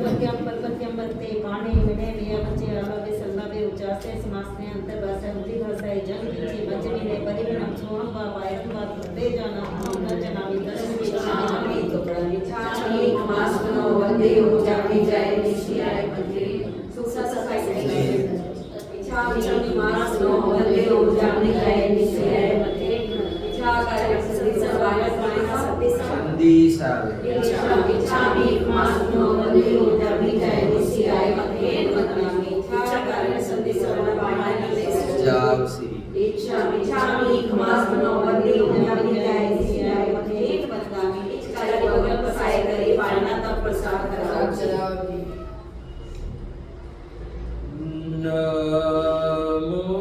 पत्यम परपत्यम बत्ते पाणे मिने मिया बच्चे आलावे सल्लावे उचासे समासने अंतर भाषा उदी भाषा जन कीचे बचनी ने परिगणम सोहम वा वायरम वा तृते जाना हम न जनामी दर्शन विचामी तो विचामी मासनो वंदे उचामी जाय निशियाय मंत्री सुसा सफाई विचामी मासनो वंदे उचामी जाय निशियाय मंत्री विचाकार सदी सवाय सदी विचामी मासनो वंदे उचामी जाय निशियाय मंत्री विचाकार सदी सवाय जावसी विचामी मासनो वंदे उचामी जाय निशियाय मंत्री विचाकार वगैरह प्रसाय करे वाणा तक प्रसार करा चलावी नमो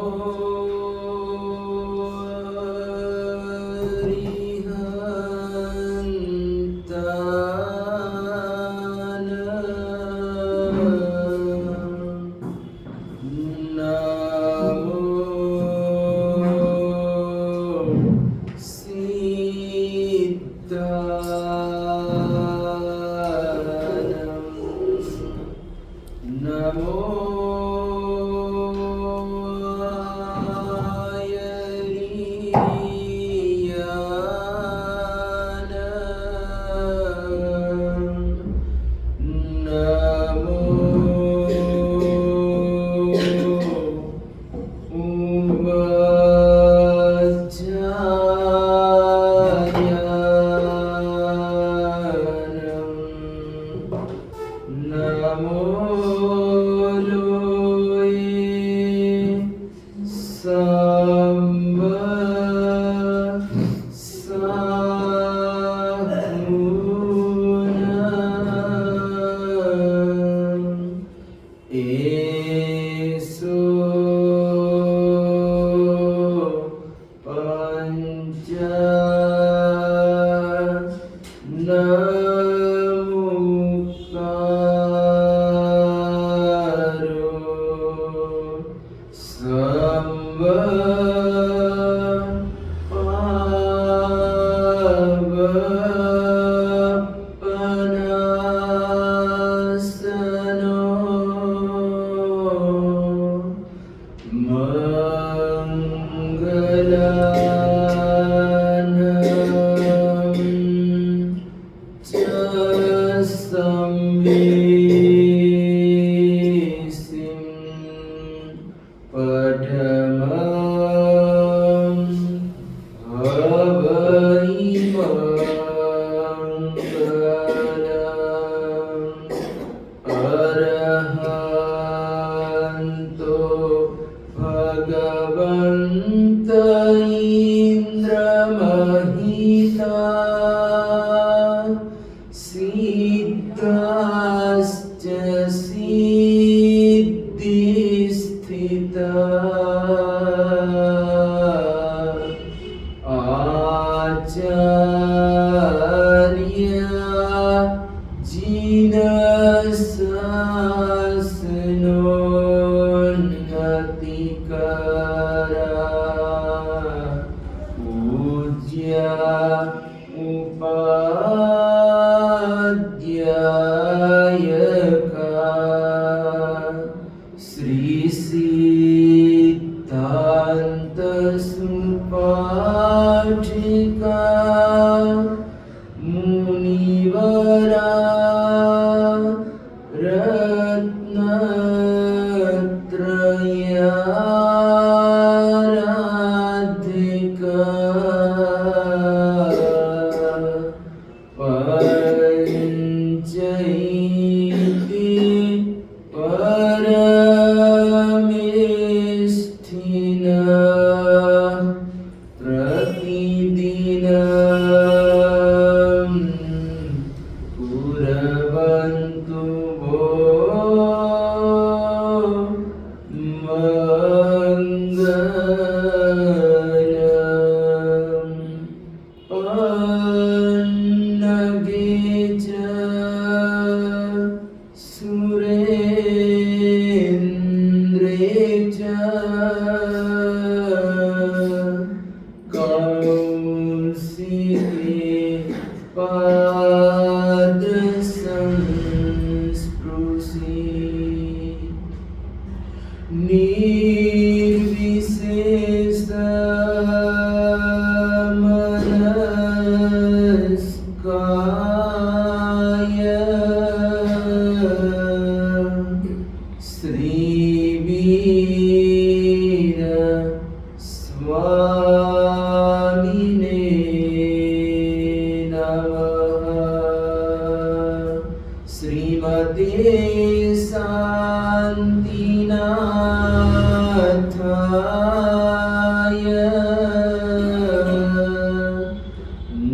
Bye. संस्पृशि निर्विशेष मनस्काय श्रीवीर स्वामिने नमः। श्रीमते शान्तिनाथाय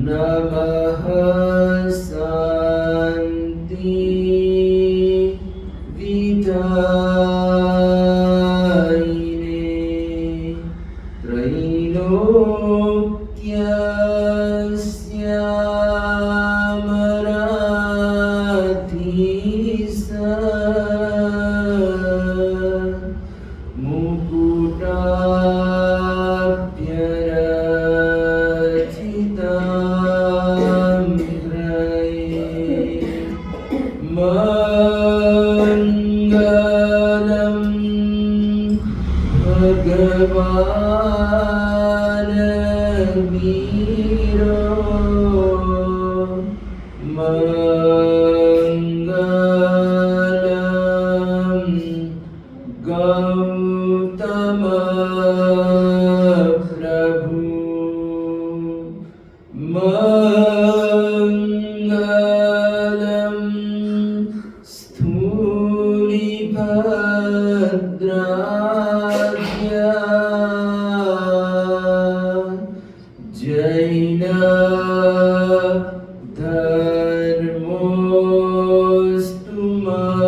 नमः। शान्ति विदायिने त्रैलोक्यस्यामराधीश मुकुटाभ्यरचिताम्बरे मङ्गलं भगवान् वीरो मङ्गलं गौतम प्रभु मङ्गलं स्थूलिभद्राज्ञा जैन धर्मोऽस्तु मङ्गलम्।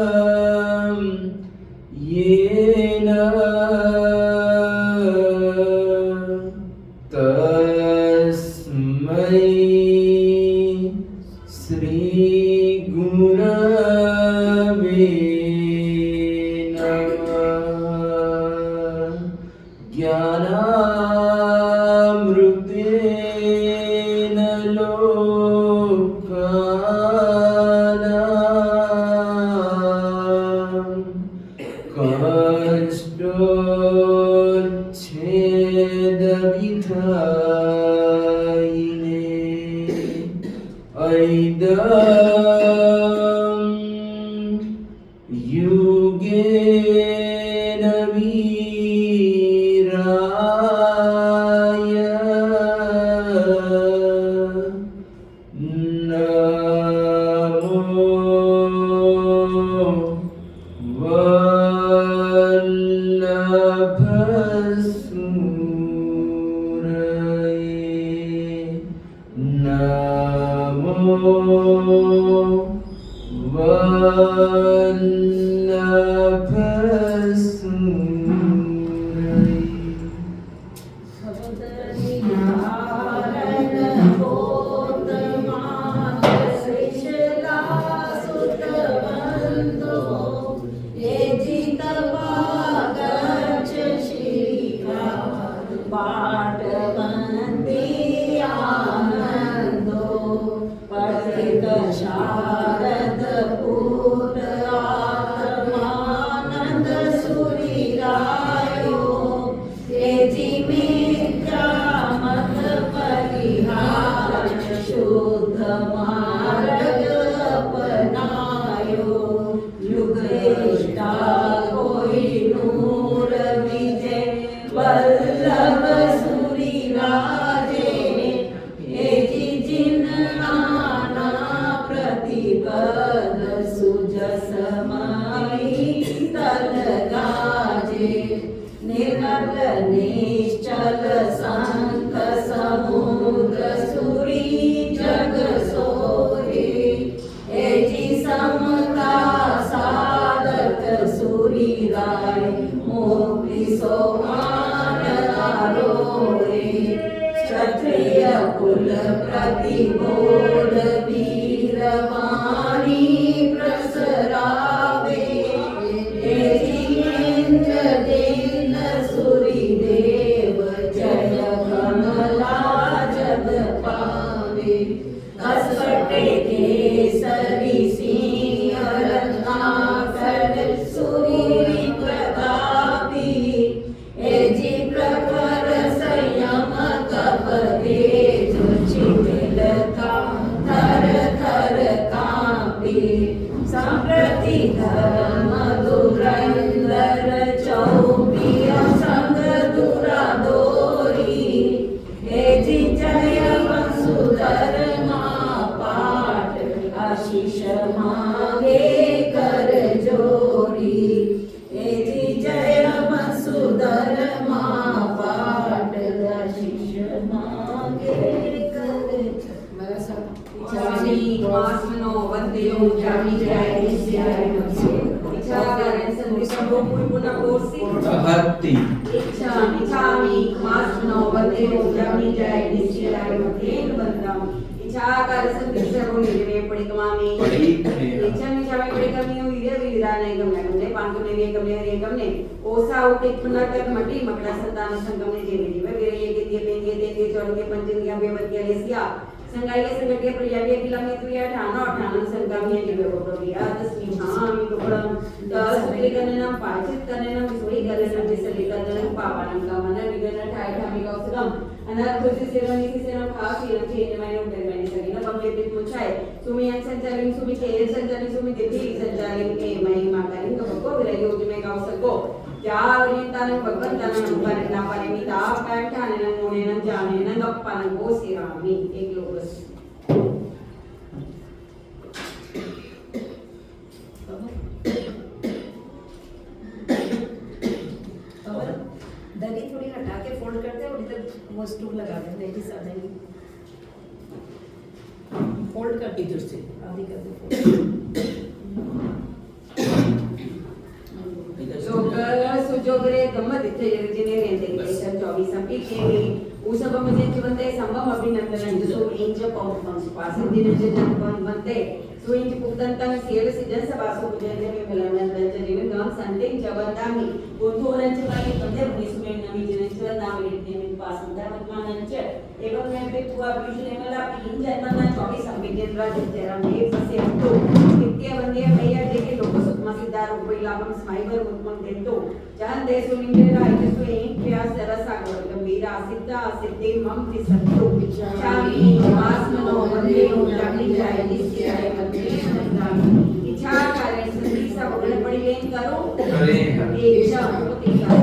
चक्षुरुन्मीलितं येन तस्मै श्रीगुरवे नमः। ज्ञानामृतेन लोकानां कष्टोच्छेदविधायिने ऐदं युगेन वीराय नमो वल्लभसूरये नमो वल्लभसूरये। शारद पूत आत्मानंद सूरीरा कुल प्रतिबोध वीरवाणी प्रसरावे इंद्रदेन सूरिदेव जय कमला जग पावे कसपटे केसरी सिंह रत्नाकर सूरी प्रतापी एजी प्रखर संयम कप तेज चिलका थर थर कांपी संप्रति धर्म धुरंधर चौपिय संग दुरा दोरी एजी जय वसुधर पाठ आशीष मांगे कर जोरी एजी जय वसुधर पाठ आशीष मांगे कर जानी मासनो वंदेयो जानी जाय निस्याय नमसे इच्छा कारण संदेशो पुना कोर्सी Ahati. इच्छामि मासनो वंदेयो जानी जाय निस्याय नमसे वंदम इच्छा कारण संदेशो निवे पडिकमामि इच्छामि जाय पडिकमामि विरे विराने गमने पांगमने वे गमने रे गमने ओसा उठे पुना तक मटी मकड़ा संतान संगमने जेवे जीवे विरे ये दिए पेंगे देंगे चढ़के पंचंगिया बेवतिया लेसिया संगाई संगठे प्रयागे किलोमीटर ठाणो ठाणो संगामी जीवे बोलिया दसमी हामी दुपड़म दस लेकननम पाचित कननम सोई गलनम विसलिकनम पावनम गमन विगन ठाय ठामी गौसगम अनर खुशी सेवनी की सेवम खास ये चेन मैंने उठे मैंने सगी ना बंगले पे मुछाए सुमी अन संचालिन सुमी के संचालिन सुमी देवी संचालिन के महिमा करिन तो को विरयो में गाव सको जावरितान भगवंतान परिणा परिमिता पैठाने न मोने न जाने न गप्पान को सिरामी एक लोगस दरी थोड़ी हटा के फोल्ड करते हैं और इधर वो स्टूल लगा देते हैं जिस आधे फोल्ड कर इधर से आधी कर दो सुजोगरे गम्मत इथे जिने रेंदे केशन 24 संपी केवी उसब म्हणजे जिवंते संभव अभिनंदन जो इंज पॉपन्स पास दिन जे जनपन बनते सो इंज पुक्तंतन सेल सिजन सभासो पुजन में मिलन दंज जीवन गम संतिंग जवंदामी उद्धोरंच पाणी बंदे भनिसुमे नवी जनचर नावले नेमिन पासंदा मतमानंच एवं में पे पुआ विषय मला पिन जन्मना 24 संपी केंद्र जतेरा में पसे तो नित्य वंदे भैया देखे लोक सुतमा सिद्धार उपैलाभम स्माइबर मुत्मन देतो जहां देशो निंगे राइते सो एक प्रयास जरसा गंभीरा सिद्धा सिद्धि मम विसंतो चामी आसमनो वंदे जानी जाय निस्याय वंदे इच्छा कार्य संधि सब उगड़ पड़ी लेन करो करे इच्छा होती है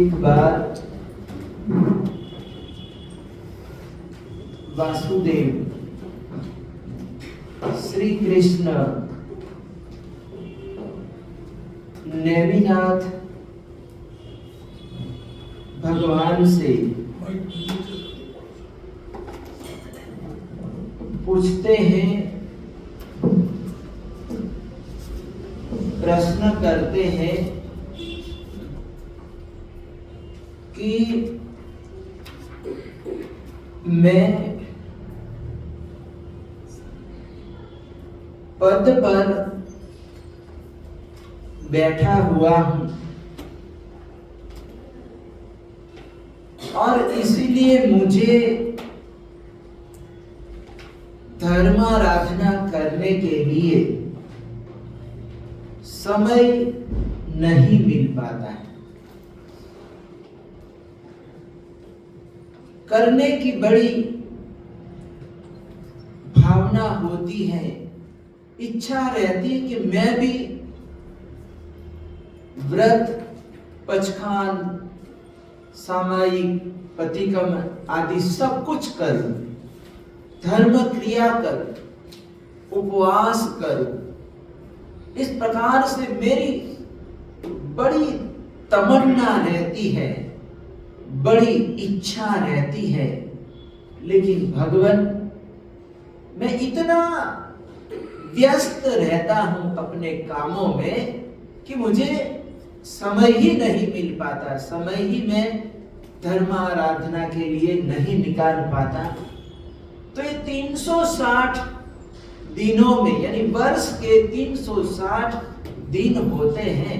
एक बार वासुदेव श्री कृष्ण नेमिनाथ भगवान से पूछते हैं, प्रश्न करते हैं कि मैं पद पर बैठा हुआ हूं और इसीलिए मुझे धर्माराधना करने के लिए समय नहीं मिल पाता है। करने की बड़ी भावना होती है, इच्छा रहती है कि मैं भी व्रत, पचखान, सामायिक, पतिकम आदि सब कुछ करूं, धर्म क्रिया करूं, उपवास करूं। इस प्रकार से मेरी बड़ी तमन्ना रहती है, बड़ी इच्छा रहती है, लेकिन भगवान मैं इतना व्यस्त रहता हूं अपने कामों में कि मुझे समय ही नहीं मिल पाता, समय ही मैं धर्माराधना के लिए नहीं निकाल पाता। तो ये 360 दिनों में, यानी वर्ष के 360 दिन होते हैं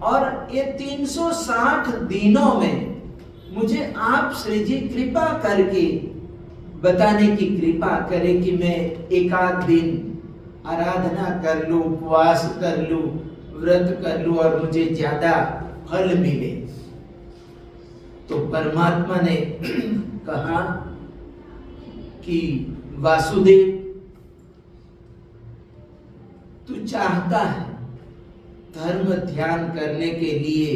और ये 360 दिनों में मुझे आप श्री जी कृपा करके बताने की कृपा करें कि मैं एकाध दिन आराधना कर लूं, उपवास कर लूं, व्रत कर लूं और मुझे ज्यादा फल मिले। तो परमात्मा ने कहा कि वासुदेव, तू चाहता है धर्म ध्यान करने के लिए,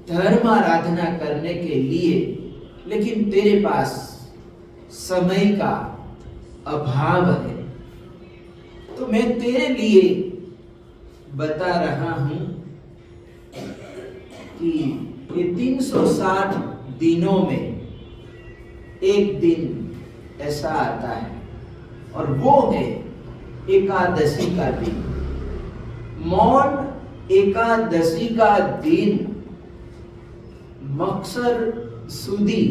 धर्म आराधना करने के लिए, लेकिन तेरे पास समय का अभाव है। तो मैं तेरे लिए बता रहा हूं कि ये 360 दिनों में एक दिन ऐसा आता है और वो है एकादशी का दिन। मौन एकादशी का दिन, मक्सर सुदी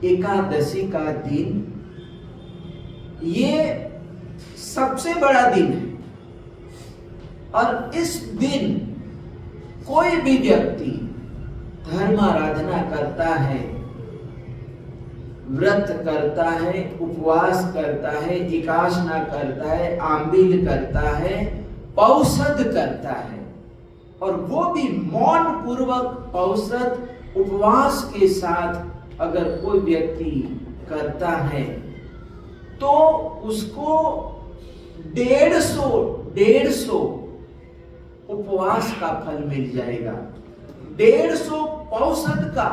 एकादशी का दिन, ये सबसे बड़ा दिन है। और इस दिन कोई भी व्यक्ति धर्म आराधना करता है, व्रत करता है, उपवास करता है, एकादशना करता है, आंबिल करता है, पौषध करता है, और वो भी मौन पूर्वक पौषध उपवास के साथ अगर कोई व्यक्ति करता है तो उसको 150 उपवास का फल मिल जाएगा, 150 पौषध का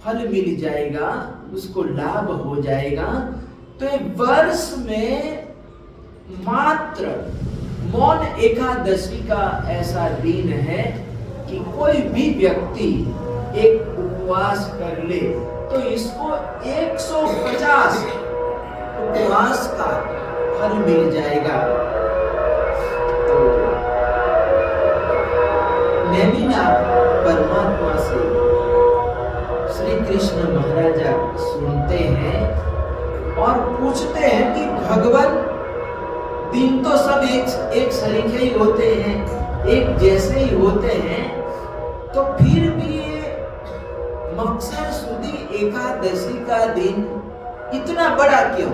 फल मिल जाएगा, उसको लाभ हो जाएगा। तो ये वर्ष में मात्र मौन एकादशी का ऐसा दिन है कि कोई भी व्यक्ति एक उपवास कर ले तो इसको 150 उपवास का फल मिल जाएगा। तो नेमिनाथ परमात्मा से श्री कृष्ण महाराजा सुनते हैं और पूछते हैं कि भगवान, दिन तो सब एक सरीखे ही होते हैं, एक जैसे ही होते हैं, तो फिर भी ये मक्सर सुदी एकादशी का दिन इतना बड़ा क्यों?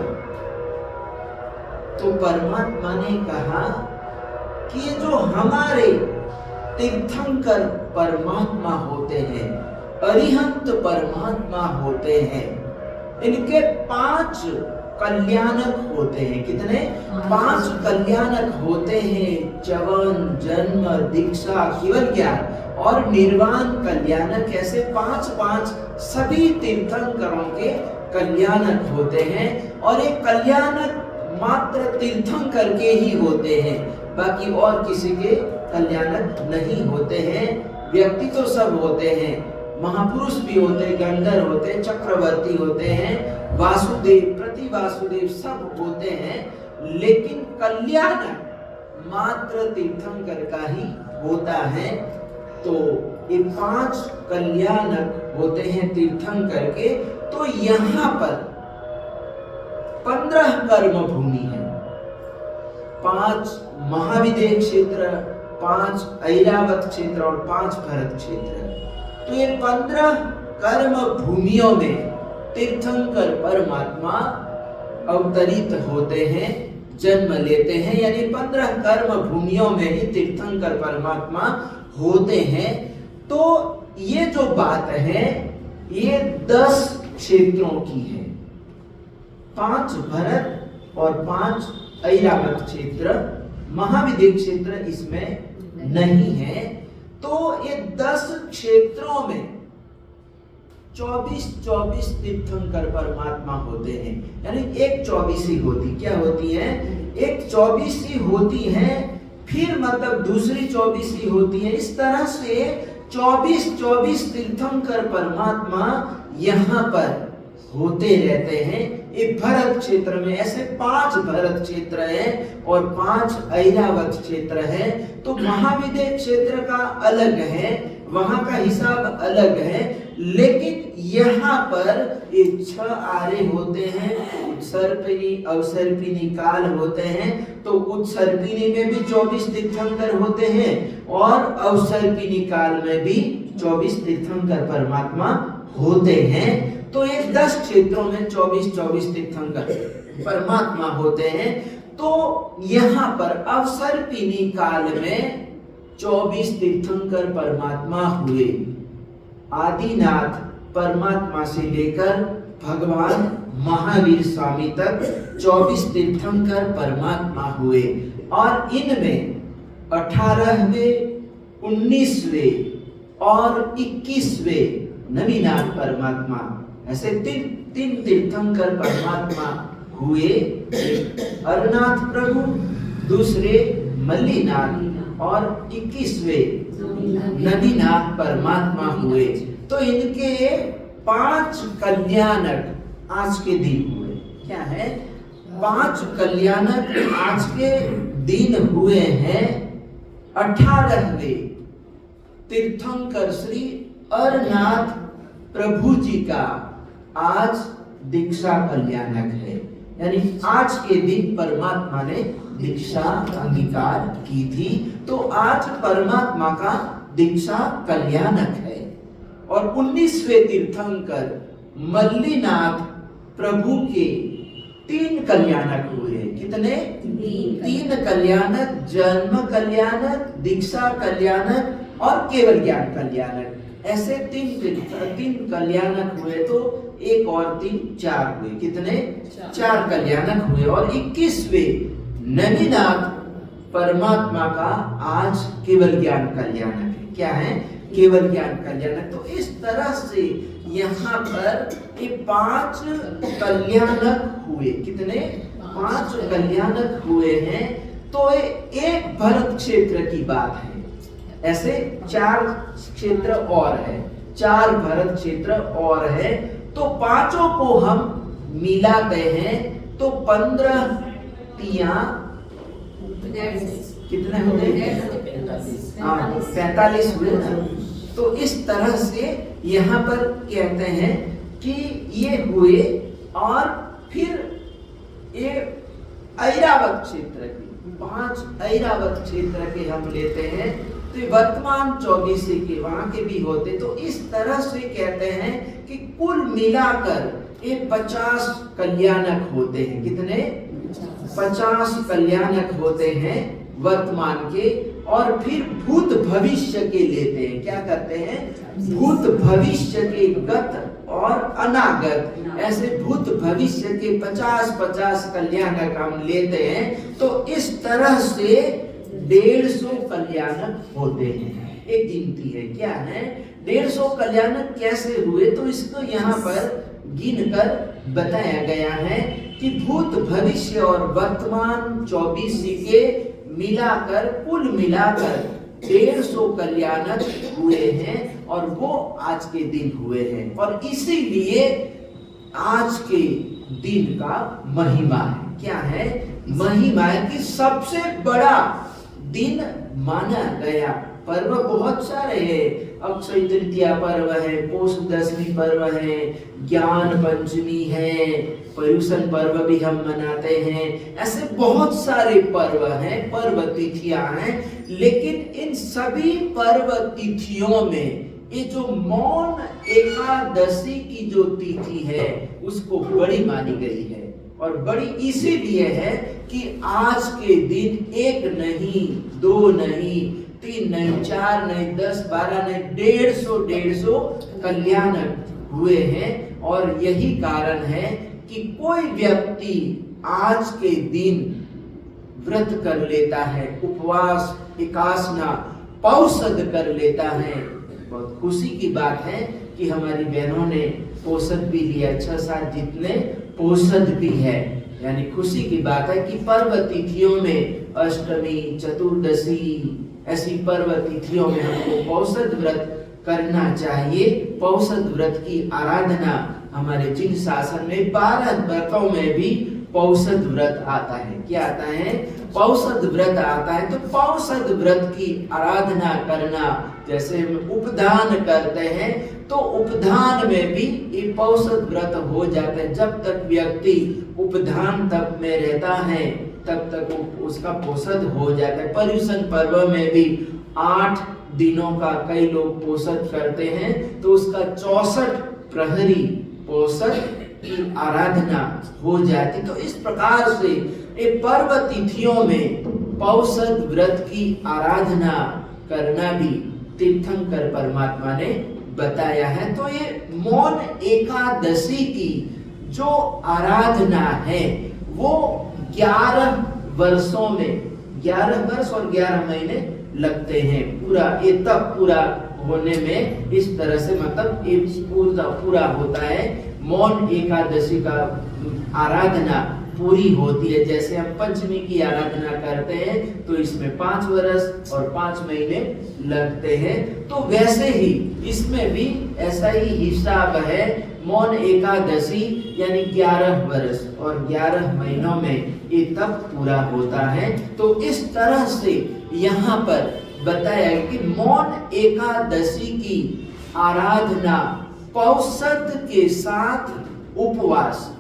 तो परमात्मा ने कहा कि ये जो हमारे तीर्थंकर परमात्मा होते हैं, अरिहंत परमात्मा होते हैं, इनके 5 कल्याणक होते हैं। कितने? 5 कल्याणक होते हैं। च्यवन, जन्म, दीक्षा, केवल ज्ञान और निर्वाण कल्याणक। ऐसे 5 सभी तीर्थंकरों के कल्याणक होते हैं। और ये कल्याणक मात्र तीर्थंकर के ही होते हैं, बाकी और किसी के कल्याणक नहीं होते हैं। व्यक्ति तो सब होते हैं, महापुरुष भी होते हैं, गंधर्व होते हैं, चक्रवर्ती होते हैं, वासुदेव, प्रति वासुदेव सब होते हैं, लेकिन कल्याणक मात्र तीर्थंकर का ही होता है। तो ये 5 कल्याणक होते हैं तीर्थंकर के। तो यहाँ पर 15 कर्म भूमि है, 5 महाविदेह क्षेत्र, 5 ऐरावत क्षेत्र और 5 भरत क्षेत्र। तो ये 15 कर्म भूमियों में तीर्थंकर परमात्मा अवतरित होते हैं, जन्म लेते हैं। यानी 15 कर्म भूमियों में ही तीर्थंकर परमात्मा होते हैं। तो ये जो बात है ये 10 क्षेत्रों की है। 5 भरत और 5 ऐरावत क्षेत्र, महाविदेह क्षेत्र इसमें नहीं है। तो ये 10 क्षेत्रों में 24 तीर्थंकर परमात्मा होते हैं। यानी एक 24 होती, क्या होती है? एक 24 होती है, फिर मतलब दूसरी 24 होती है। इस तरह से 24 तीर्थंकर परमात्मा यहाँ पर होते रहते हैं। ये भरत क्षेत्र में ऐसे 5 भरत क्षेत्र है और 5 ऐरावत क्षेत्र है। तो महाविदेह क्षेत्र का अलग है, वहां का हिसाब अलग है, लेकिन यहाँ पर ये 6 आरे होते हैं, उत्सर्पिणी, अवसर्पिणी, काल होते हैं। तो उत्सर्पिणी में भी 24 तीर्थंकर होते हैं और अवसर्पिणी काल में भी 24 तीर्थंकर परमात्मा होते हैं। तो ये 10 क्षेत्रों में 24 तीर्थंकर परमात्मा होते हैं। तो यहाँ पर अवसर्पिणी काल में 24 तीर्थंकर परमात्मा हुए। आदिनाथ परमात्मा से लेकर भगवान महावीर स्वामी तक 24 तीर्थंकर परमात्मा हुए। और इनमें 18वें, 19वें और 21वें नवीनाथ परमात्मा, ऐसे तीन तीर्थंकर परमात्मा हुए। अरनाथ प्रभु, दूसरे मल्लीनाथ और 21वें नवीनाथ परमात्मा हुए। तो इनके 5 कल्याणक आज के दिन हुए। क्या है? 5 कल्याणक आज के दिन हुए हैं। 18वें तीर्थंकर श्री अरनाथ प्रभु जी का आज दीक्षा कल्याणक है। यानी आज के दिन परमात्मा ने दीक्षा अंगीकार की थी। तो आज परमात्मा का दीक्षा कल्याणक है। और 19वें तीर्थंकर मल्लीनाथ प्रभु के 3 कल्याणक हुए। कितने? 3 कल्याणक, जन्म कल्याणक, दीक्षा कल्याणक और केवल ज्ञान कल्याणक। ऐसे 3 कल्याणक हुए। तो 1 और 3 4 हुए। कितने? 4 कल्याणक हुए। और 21वें नवीनाथ परमात्मा का आज केवल ज्ञान कल्याणक है। क्या है? केवल ज्ञान कल्याणक। तो इस तरह से यहाँ पर ये 5 कल्याणक हुए। कितने? 5 कल्याणक हुए हैं। तो एक भरत क्षेत्र की बात है। ऐसे 4 क्षेत्र और है, 4 भरत क्षेत्र और है। तो 5 को हम मिलाते हैं तो 15 तिया कितने होते हैं? 45 हुए ना। तो इस तरह से यहाँ पर कहते हैं कि ये हुए। और फिर ये ऐरावत क्षेत्र की 5 ऐरावत क्षेत्र के हम लेते हैं। तो वर्तमान 24 के वहां के भी होते। तो इस तरह से कहते हैं कि कुल मिलाकर ये 50 कल्याणक होते हैं। कितने? 50 कल्याणक होते हैं वर्तमान के। और फिर भूत भविष्य के लेते हैं। क्या करते हैं? भूत भविष्य के गत और अनागत, ऐसे भूत भविष्य के 50-50 कल्याणक हम लेते हैं। तो इस तरह से 150 कल्याणक होते हैं। एक गिनती है, क्या है? 150 कल्याणक कैसे हुए? तो इसको यहाँ पर गिनकर बताया गया है कि भूत भविष्य और वर्तमान 24 के मिलाकर, कुल मिलाकर 150 कल्याणक हुए हैं और वो आज के दिन हुए हैं। और इसीलिए आज के दिन का महिमा है। क्या है? महिमा है कि सबसे बड़ा दिन माना गया। पर्व बहुत सारे हैं, अक्षय तृतीया पर्व है, पौष दशमी पर्व है, ज्ञान पंचमी है, पर्युषण पर्व भी हम मनाते हैं। ऐसे बहुत सारे पर्व हैं, पर्व तिथियां हैं। लेकिन इन सभी पर्व तिथियों में ये जो मौन एकादशी की जो तिथि है उसको बड़ी मानी गई है। और बड़ी इसीलिए है कि आज के दिन 1 नहीं, 2 नहीं, 3 नहीं, 4 नहीं, 10, 12 नहीं, 150 कल्याणक हुए हैं। और यही कारण है कि कोई व्यक्ति आज के दिन व्रत कर लेता है, उपवास, एकासना, पौषध कर लेता है। बहुत खुशी की बात है कि हमारी बहनों ने पौषध भी लिया, 6-7 जितने पौषध भी है। यानी खुशी की बात है कि पर्व तिथियों में अष्टमी, चतुर्दशी, ऐसी पर्व तिथियों में हमको पौषध व्रत करना चाहिए। पौषध व्रत की आराधना हमारे जिन शासन में 12 व्रतों में भी पौषध व्रत आता है। क्या आता है? पौषध व्रत आता है। तो पौषध व्रत की आराधना करना, जैसे हम उपदान करते हैं तो उपदान में भी ये पौषध व्रत हो जाता है। जब तक व्यक्ति उपदान तक में रहता है तब तक उसका पौषध हो जाता है। पर्युषण पर्व में भी 8 दिनों का कई लोग पौषध करते हैं, तो उसका 64 प्रहरी पौषध की आराधना हो जाती। तो इस प्रकार से ये पर्व तिथियों में पौषध व्रत की आराधना करना भी तीर्थंकर परमात्मा ने बताया है। तो ये मौन एकादशी की जो आराधना है वो 11 वर्षों में, 11 वर्ष और 11 महीने लगते हैं पूरा, ये तब पूरा होने में इस तरह से, मतलब ये पूरा होता है। मौन एकादशी का आराधना पूरी होती है। जैसे हम पंचमी की आराधना करते हैं तो इसमें 5 वर्ष और 5 महीने लगते हैं, तो वैसे ही इसमें भी ऐसा ही हिसाब है। मौन एकादशी यानी 11 वर्ष और 11 महीनों में ये तब पूरा होता है। तो इस तरह से यहाँ पर बताया कि मौन एकादशी की आराधना पौषध के साथ उपवास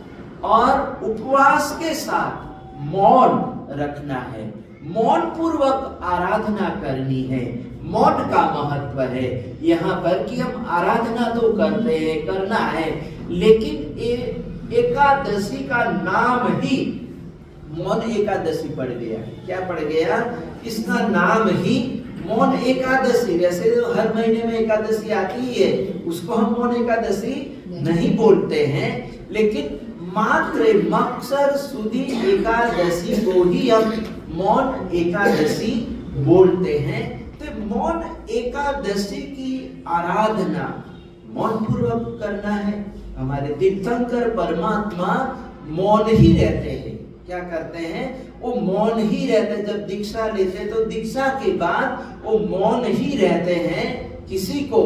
और उपवास के साथ मौन रखना है, मौन पूर्वक आराधना करनी है। मौन का महत्व है यहाँ पर कि हम आराधना तो करते हैं, करना है, लेकिन एकादशी का नाम ही मौन एकादशी पड़ गया। क्या पड़ गया? इसका नाम ही मौन एकादशी। वैसे तो हर महीने में एकादशी आती ही है, उसको हम मौन एकादशी नहीं बोलते हैं, लेकिन मात्र मकसर सुदी एकादशी को ही हम मौन एकादशी बोलते हैं। तो मौन एकादशी की आराधना मौन पूर्वक करना है। हमारे तीर्थंकर परमात्मा मौन ही रहते हैं। क्या करते हैं? वो मौन ही रहते हैं। जब दीक्षा लेते हैं तो दीक्षा के बाद वो मौन ही रहते हैं, किसी को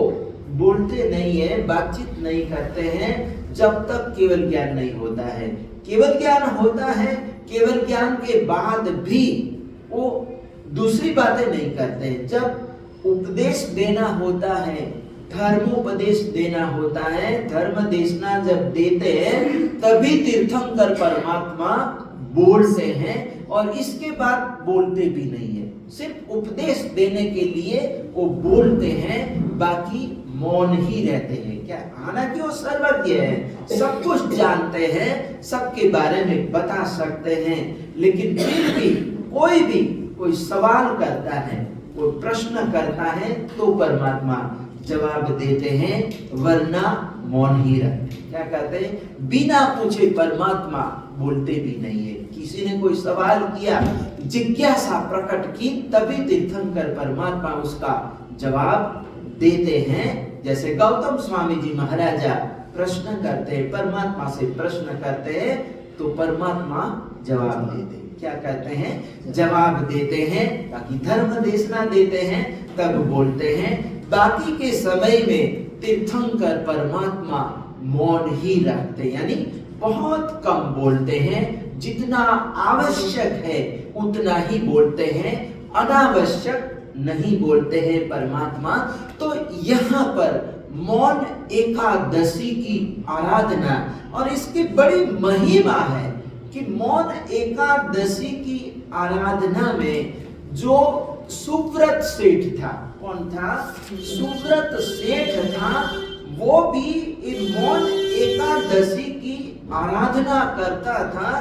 बोलते नहीं है, बातचीत नहीं करते हैं, जब तक केवल ज्ञान नहीं होता है। केवल ज्ञान होता है, केवल ज्ञान के बाद भी वो दूसरी बातें नहीं करते हैं। जब उपदेश देना होता है, धर्मोपदेश देना होता है, धर्म देशना जब देते हैं तभी तीर्थंकर परमात्मा बोलते हैं, और इसके बाद बोलते भी नहीं है। सिर्फ उपदेश देने के लिए वो बोलते हैं, बाकी मौन ही रहते हैं। क्या? हालांकि वो सर्वज्ञ है, सब कुछ जानते हैं, सबके बारे में बता सकते हैं, लेकिन फिर भी कोई सवाल करता है वो प्रश्न करता है तो परमात्मा जवाब देते हैं, वरना मौन ही रहते। क्या कहते हैं? बिना पूछे परमात्मा बोलते भी नहीं है। किसी ने कोई सवाल किया, जिज्ञासा प्रकट की, तभी तीर्थंकर परमात्मा उसका जवाब देते हैं। जैसे गौतम स्वामी जी महाराजा प्रश्न करते हैं, परमात्मा से प्रश्न करते हैं, तो परमात्मा जवाब देते हैं। क्या कहते हैं? जवाब देते हैं। बाकी धर्म देशना देते हैं तब बोलते हैं। बाकी के समय में तीर्थंकर परमात्मा मौन ही रखते, यानी बहुत कम बोलते हैं। जितना आवश्यक है उतना ही बोलते हैं, अनावश्यक नहीं बोलते हैं परमात्मा। तो यहाँ पर मौन एकादशी की आराधना, और इसकी बड़ी महिमा है कि मौन एकादशी की आराधना में जो सुव्रत सेठ था, कौन था? सुव्रत सेठ था। वो भी इन मौन एकादशी की आराधना करता था,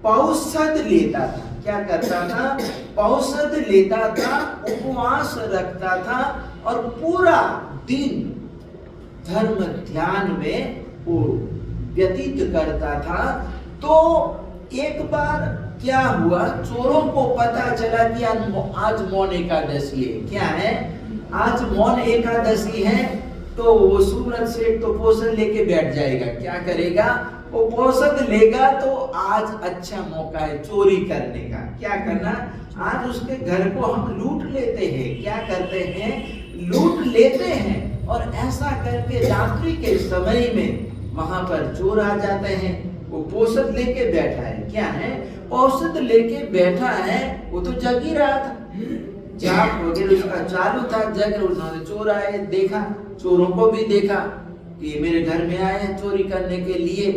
पौषध लेता था। क्या करता था? पौषध लेता था, उपवास रखता था और पूरा दिन धर्म ध्यान में वो व्यतीत करता था। तो एक बार क्या हुआ, चोरों को पता चला कि आज मौन एकादशी है। क्या है? आज मौन एकादशी है। तो वो सुव्रत सेठ तो पोषण लेके बैठ जाएगा। क्या करेगा? वो पोषण लेगा तो आज अच्छा मौका है चोरी करने का। क्या करना? आज उसके घर को हम लूट लेते हैं। क्या करते हैं? लूट लेते हैं। और ऐसा करके रात्रि के समय में वहां पर चोर आ जाते हैं। वो पोषण लेके बैठा है। क्या है? औषध लेके बैठा है। वो तो जग ही रहा था, जाप वगैरह उसका चालू था, जग। उन्होंने चोर आए, देखा, चोरों को भी देखा कि मेरे घर में आए हैं चोरी करने के लिए,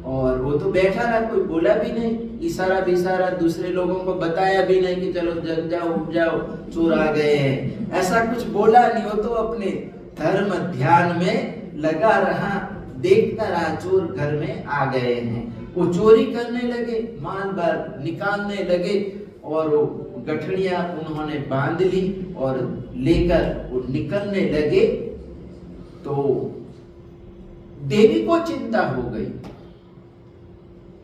और वो तो बैठा रहा, कोई बोला भी नहीं, इशारा बिशारा दूसरे लोगों को बताया भी नहीं कि चलो जग जाओ, उठ जाओ, चोर आ गए हैं, ऐसा कुछ बोला नहीं। वो तो अपने धर्म ध्यान में लगा रहा, देखता रहा चोर घर में आ गए हैं। वो चोरी करने लगे, माल बार निकालने लगे, और वो गठड़ियां उन्होंने बांध ली और लेकर वो निकलने लगे। तो देवी को चिंता हो गई,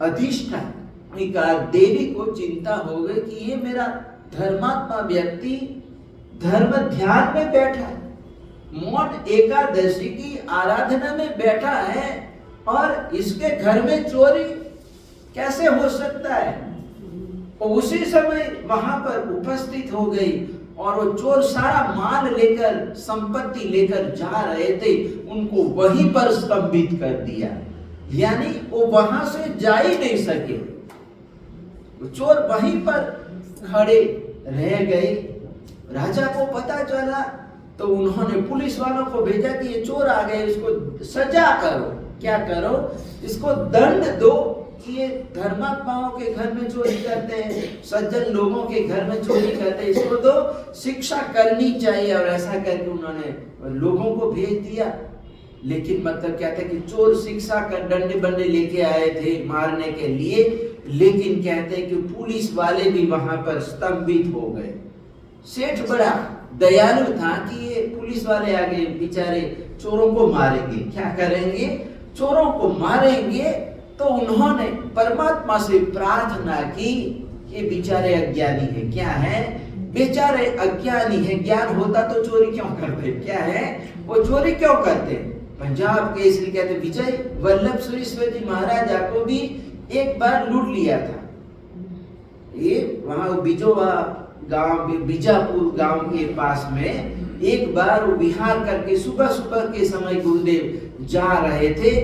अधिष्ठानिका देवी को चिंता हो गई कि ये मेरा धर्मात्मा व्यक्ति धर्म ध्यान में बैठा है, मौन एकादशी की आराधना में बैठा है, और इसके घर में चोरी कैसे हो सकता है। और उसी समय वहां पर उपस्थित हो गई, और वो चोर सारा माल लेकर, संपत्ति लेकर जा रहे थे, उनको वहीं पर स्तंभित कर दिया, यानी वो वहां से जा ही नहीं सके। चोर वहीं पर खड़े रह गए। राजा को पता चला तो उन्होंने पुलिस वालों को भेजा कि ये चोर आ गए, इसको सजा करो। क्या करो? इसको दंड दो कि ये धर्मात्माओं के घर में चोरी करते हैं, सज्जन लोगों के घर में चोरी करते हैं, इसको तो शिक्षा करनी चाहिए। और ऐसा करके उन्होंने लोगों को भेज दिया। लेकिन मतलब क्या था कि चोर शिक्षा कर डंडे बंडे लेके आए थे मारने के लिए, लेकिन कहते हैं कि पुलिस वाले भी वहां पर स्तंभित हो गए। सेठ बड़ा दयालु था कि ये पुलिस वाले आगे बेचारे चोरों को मारेंगे, क्या करेंगे? चोरों को मारेंगे। तो उन्होंने परमात्मा से प्रार्थना की, ये बेचारे अज्ञानी है। क्या है? बेचारे अज्ञानी है, ज्ञान होता तो चोरी क्यों करते? क्या है? वो चोरी क्यों करते? पंजाब केसरी कहते विजय वल्लभ सुरेश्वर जी महाराजा को भी एक बार लूट लिया था। ये वहां बिजोवा गांव, बीजापुर गांव के पास में एक बार वो विहार करके सुबह सुबह के समय गुरुदेव जा रहे थे,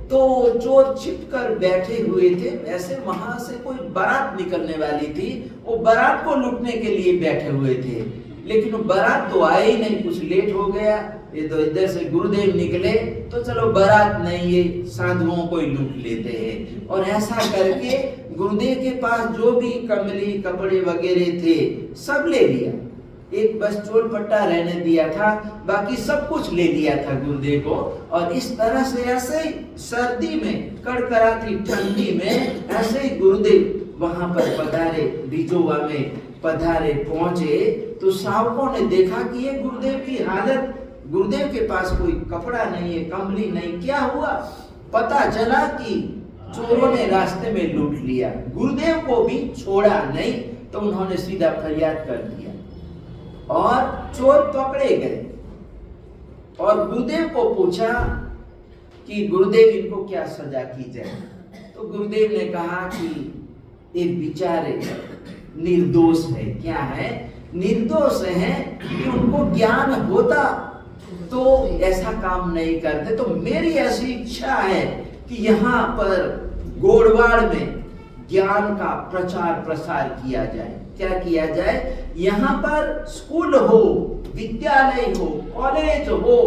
तो चोर छिपकर बैठे हुए थे। ऐसे वहां से कोई बारात निकलने वाली थी, वो बारात को लूटने के लिए बैठे हुए थे, लेकिन वो बारात तो आए ही नहीं, कुछ लेट हो गया। ये तो इधर से गुरुदेव निकले तो चलो बारात नहीं, ये साधुओं को ही लूट लेते हैं। और ऐसा करके गुरुदेव के पास जो भी कमली कपड़े वगैरह थे सब ले लिया। एक बस चोट पट्टा रहने दिया था, बाकी सब कुछ ले लिया था गुरुदेव को। और इस तरह से ऐसे ही सर्दी में, कड़कड़ाती ठंडी में ऐसे ही गुरुदेव वहां पर पधारे बिजोवा में। पधारे पहुंचे तो शावकों ने देखा कि ये गुरुदेव की हालत, गुरुदेव के पास कोई कपड़ा नहीं है, कंबली नहीं, क्या हुआ? पता चला कि चोरों ने रास्ते में लूट लिया, गुरुदेव को भी छोड़ा नहीं। तो उन्होंने सीधा फरियाद कर दिया और चोर पकड़े गए और गुरुदेव को पूछा कि गुरुदेव इनको क्या सजा की जाए। तो गुरुदेव ने कहा कि ये बेचारे निर्दोष है। क्या है? निर्दोष है कि उनको ज्ञान होता तो ऐसा काम नहीं करते। तो मेरी ऐसी इच्छा है कि यहाँ पर गोड़वाड़ में ज्ञान का प्रचार प्रसार किया जाए। क्या किया जाए? यहाँ पर स्कूल हो, विद्यालय हो, कॉलेज हो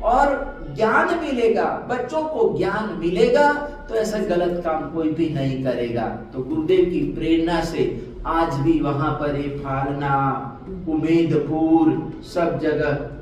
और ज्ञान मिलेगा, बच्चों को ज्ञान मिलेगा तो ऐसा गलत काम कोई भी नहीं करेगा। तो गुरुदेव की प्रेरणा से आज भी वहां पर ये फालना, उम्मेदपुर सब जगह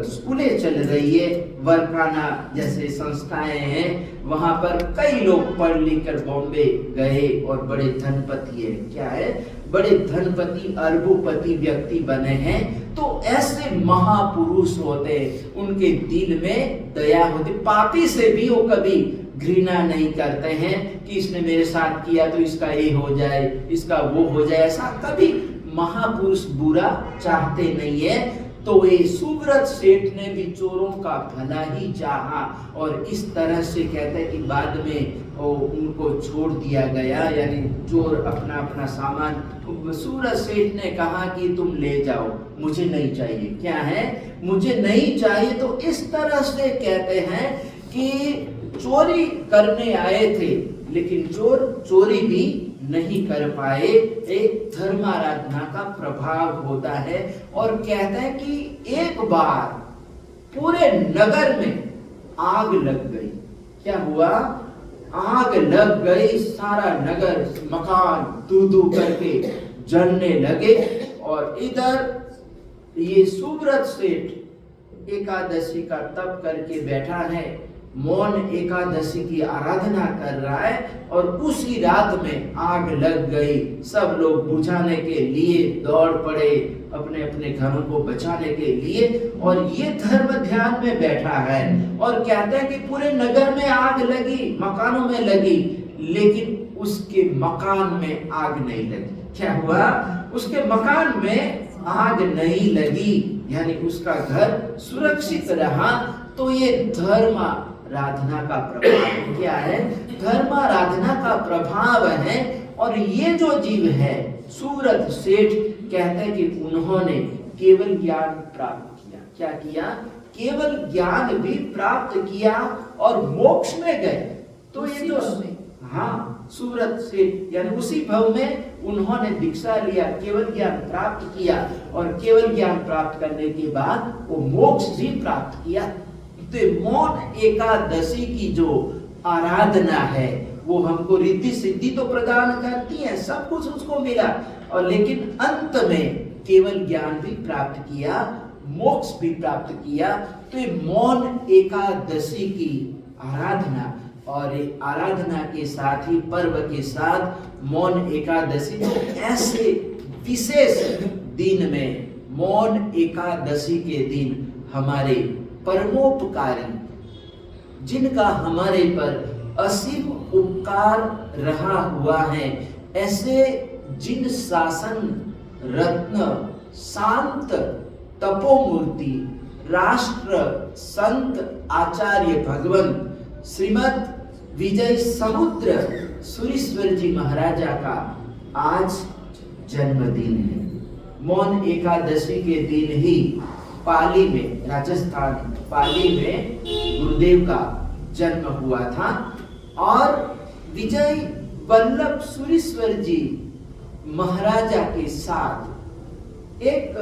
स्कूलें चल रही है। वरखाना जैसे संस्थाएं हैं, वहां पर कई लोग पढ़ लिख कर बॉम्बे गए और बड़े धनपति है। क्या है? बड़े धनपति, अरबोपति व्यक्ति बने हैं। तो ऐसे महापुरुष होते, उनके दिल में दया होती, पापी से भी वो कभी घृणा नहीं करते हैं कि इसने मेरे साथ किया तो इसका ये हो जाए, इसका वो हो जाए, ऐसा कभी महापुरुष बुरा चाहते नहीं है। तो ये सुब्रत सेठ ने भी चोरों का भला ही चाहा और इस तरह से कहते हैं कि बाद में उनको छोड़ दिया गया, यानी चोर अपना अपना सामान, सुब्रत सेठ ने कहा कि तुम ले जाओ, मुझे नहीं चाहिए। क्या है? मुझे नहीं चाहिए। तो इस तरह से कहते हैं कि चोरी करने आए थे लेकिन चोर चोरी भी नहीं कर पाए। एक धर्म आराधना का प्रभाव होता है और कहते हैं कि एक बार पूरे नगर में आग लग गई। क्या हुआ? आग लग गई, सारा नगर, मकान दू करके जलने लगे और इधर ये सुब्रत सेठ एकादशी का तप करके बैठा है, मौन एकादशी की आराधना कर रहा है और उसी रात में आग लग गई। सब लोग बुझाने के लिए दौड़ पड़े, अपने अपने घरों को बचाने के लिए, और ये धर्म ध्यान में बैठा है और कहते हैं कि पूरे नगर में आग लगी, मकानों में लगी, लेकिन उसके मकान में आग नहीं लगी। क्या हुआ? उसके मकान में आग नहीं लगी, यानी उसका घर सुरक्षित रहा। तो ये धर्म आराधना का प्रभाव क्या है? धर्माराधना का प्रभाव है। और ये जो जीव है सुब्रत सेठ, कहते हैं कि उन्होंने केवल ज्ञान प्राप्त किया। क्या किया? केवल ज्ञान भी प्राप्त किया और मोक्ष में गए। तो ये जो सुब्रत सेठ, यानी उसी भव में उन्होंने दीक्षा लिया, केवल ज्ञान प्राप्त किया और केवल ज्ञान प्राप्त करने के बाद वो मोक्ष भी प्राप्त किया। तो मौन एकादशी की जो आराधना है वो हमको रिद्धि सिद्धि तो प्रदान करती है, सब कुछ उसको मिला, और लेकिन अंत में केवल ज्ञान भी प्राप्त किया, मोक्ष भी प्राप्त किया। तो ये मौन एकादशी की आराधना, और आराधना के साथ ही पर्व के साथ मौन एकादशी, तो ऐसे विशेष दिन में मौन एकादशी के दिन हमारे परमोपकारी, जिनका हमारे पर असीम उपकार रहा हुआ है, ऐसे जिन शासन रत्न, शांत तपोमूर्ति, राष्ट्र संत आचार्य भगवान श्रीमद विजय समुद्र सुरीश्वर जी महाराजा का आज जन्मदिन है। मौन एकादशी के दिन ही पाली में, राजस्थान पाली में गुरुदेव का जन्म हुआ था और विजय वल्लभ सुरीश्वर जी महाराजा के साथ एक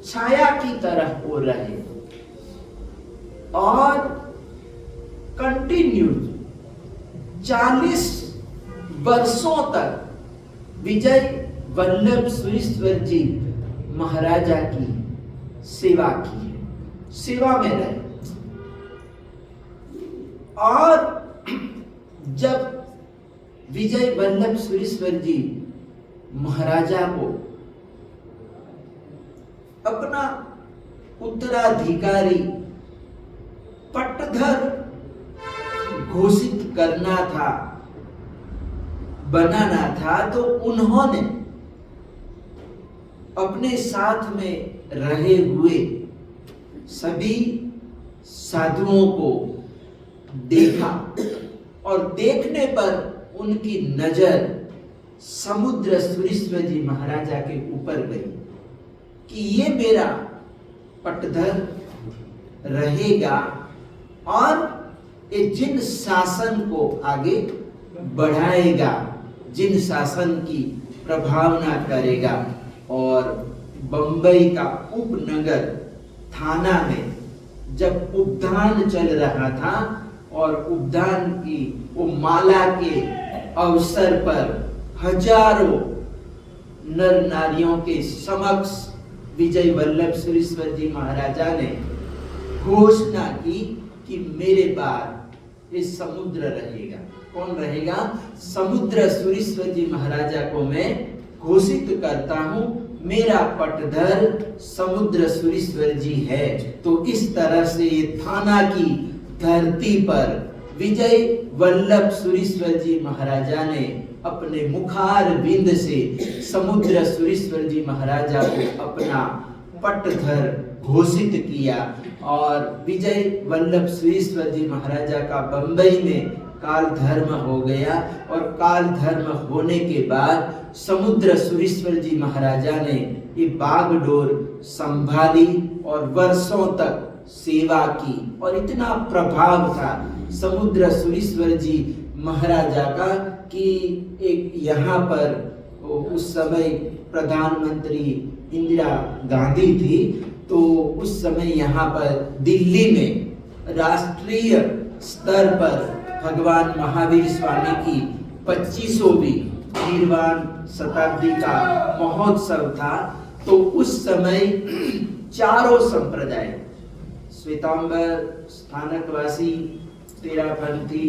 छाया की तरह हो रहे और कंटिन्यू 40 वर्षों तक विजय वल्लभ सुरीश्वर जी महाराजा की सेवा की है, सेवा में रहे। और जब विजय वल्लभ सुरीश्वर जी महाराजा को अपना उत्तराधिकारी पट्टधर घोषित करना था, बनाना था, तो उन्होंने अपने साथ में रहे हुए सभी साधुओं को देखा और देखने पर उनकी नजर समुद्र सुरेश्वर जी महाराजा के ऊपर गई कि ये मेरा पट्टधर रहेगा और ये जिन शासन को आगे बढ़ाएगा, जिन शासन की प्रभावना करेगा। और बंबई का उपनगर थाना में जब उपदान चल रहा था और उपदान की वो माला के अवसर पर हजारों नर नारियों के समक्ष विजय वल्लभ सुरेश्वर जी महाराजा ने घोषणा की कि मेरे बाद ये समुद्र रहेगा। कौन रहेगा? समुद्र सुरेश्वर जी महाराजा को मैं घोषित करता हूं, मेरा पट्टधर समुद्र सुरेश्वर जी है। तो इस तरह से ये थाना की धरती पर विजय वल्लभ सुरेश्वर जी महाराजा ने अपने मुखार बिंद से समुद्र सुरेश्वर जी महाराजा को अपना पट्टधर घोषित किया। और विजय वल्लभ सुरेश्वर जी महाराजा का बंबई में काल धर्म हो गया और काल धर्म होने के बाद समुद्र सुरेश्वर जी महाराजा ने ये बागडोर संभाली और वर्षों तक सेवा की। और इतना प्रभाव था समुद्र सुरेश्वर जी महाराजा का कि एक यहाँ पर उस समय प्रधानमंत्री इंदिरा गांधी थी, तो उस समय यहाँ पर दिल्ली में राष्ट्रीय स्तर पर भगवान महावीर स्वामी की 25वीं निर्वाण शताब्दी का महोत्सव था। तो उस समय चारों संप्रदाय, श्वेतांबर, स्थानकवासी, तेरापंथी,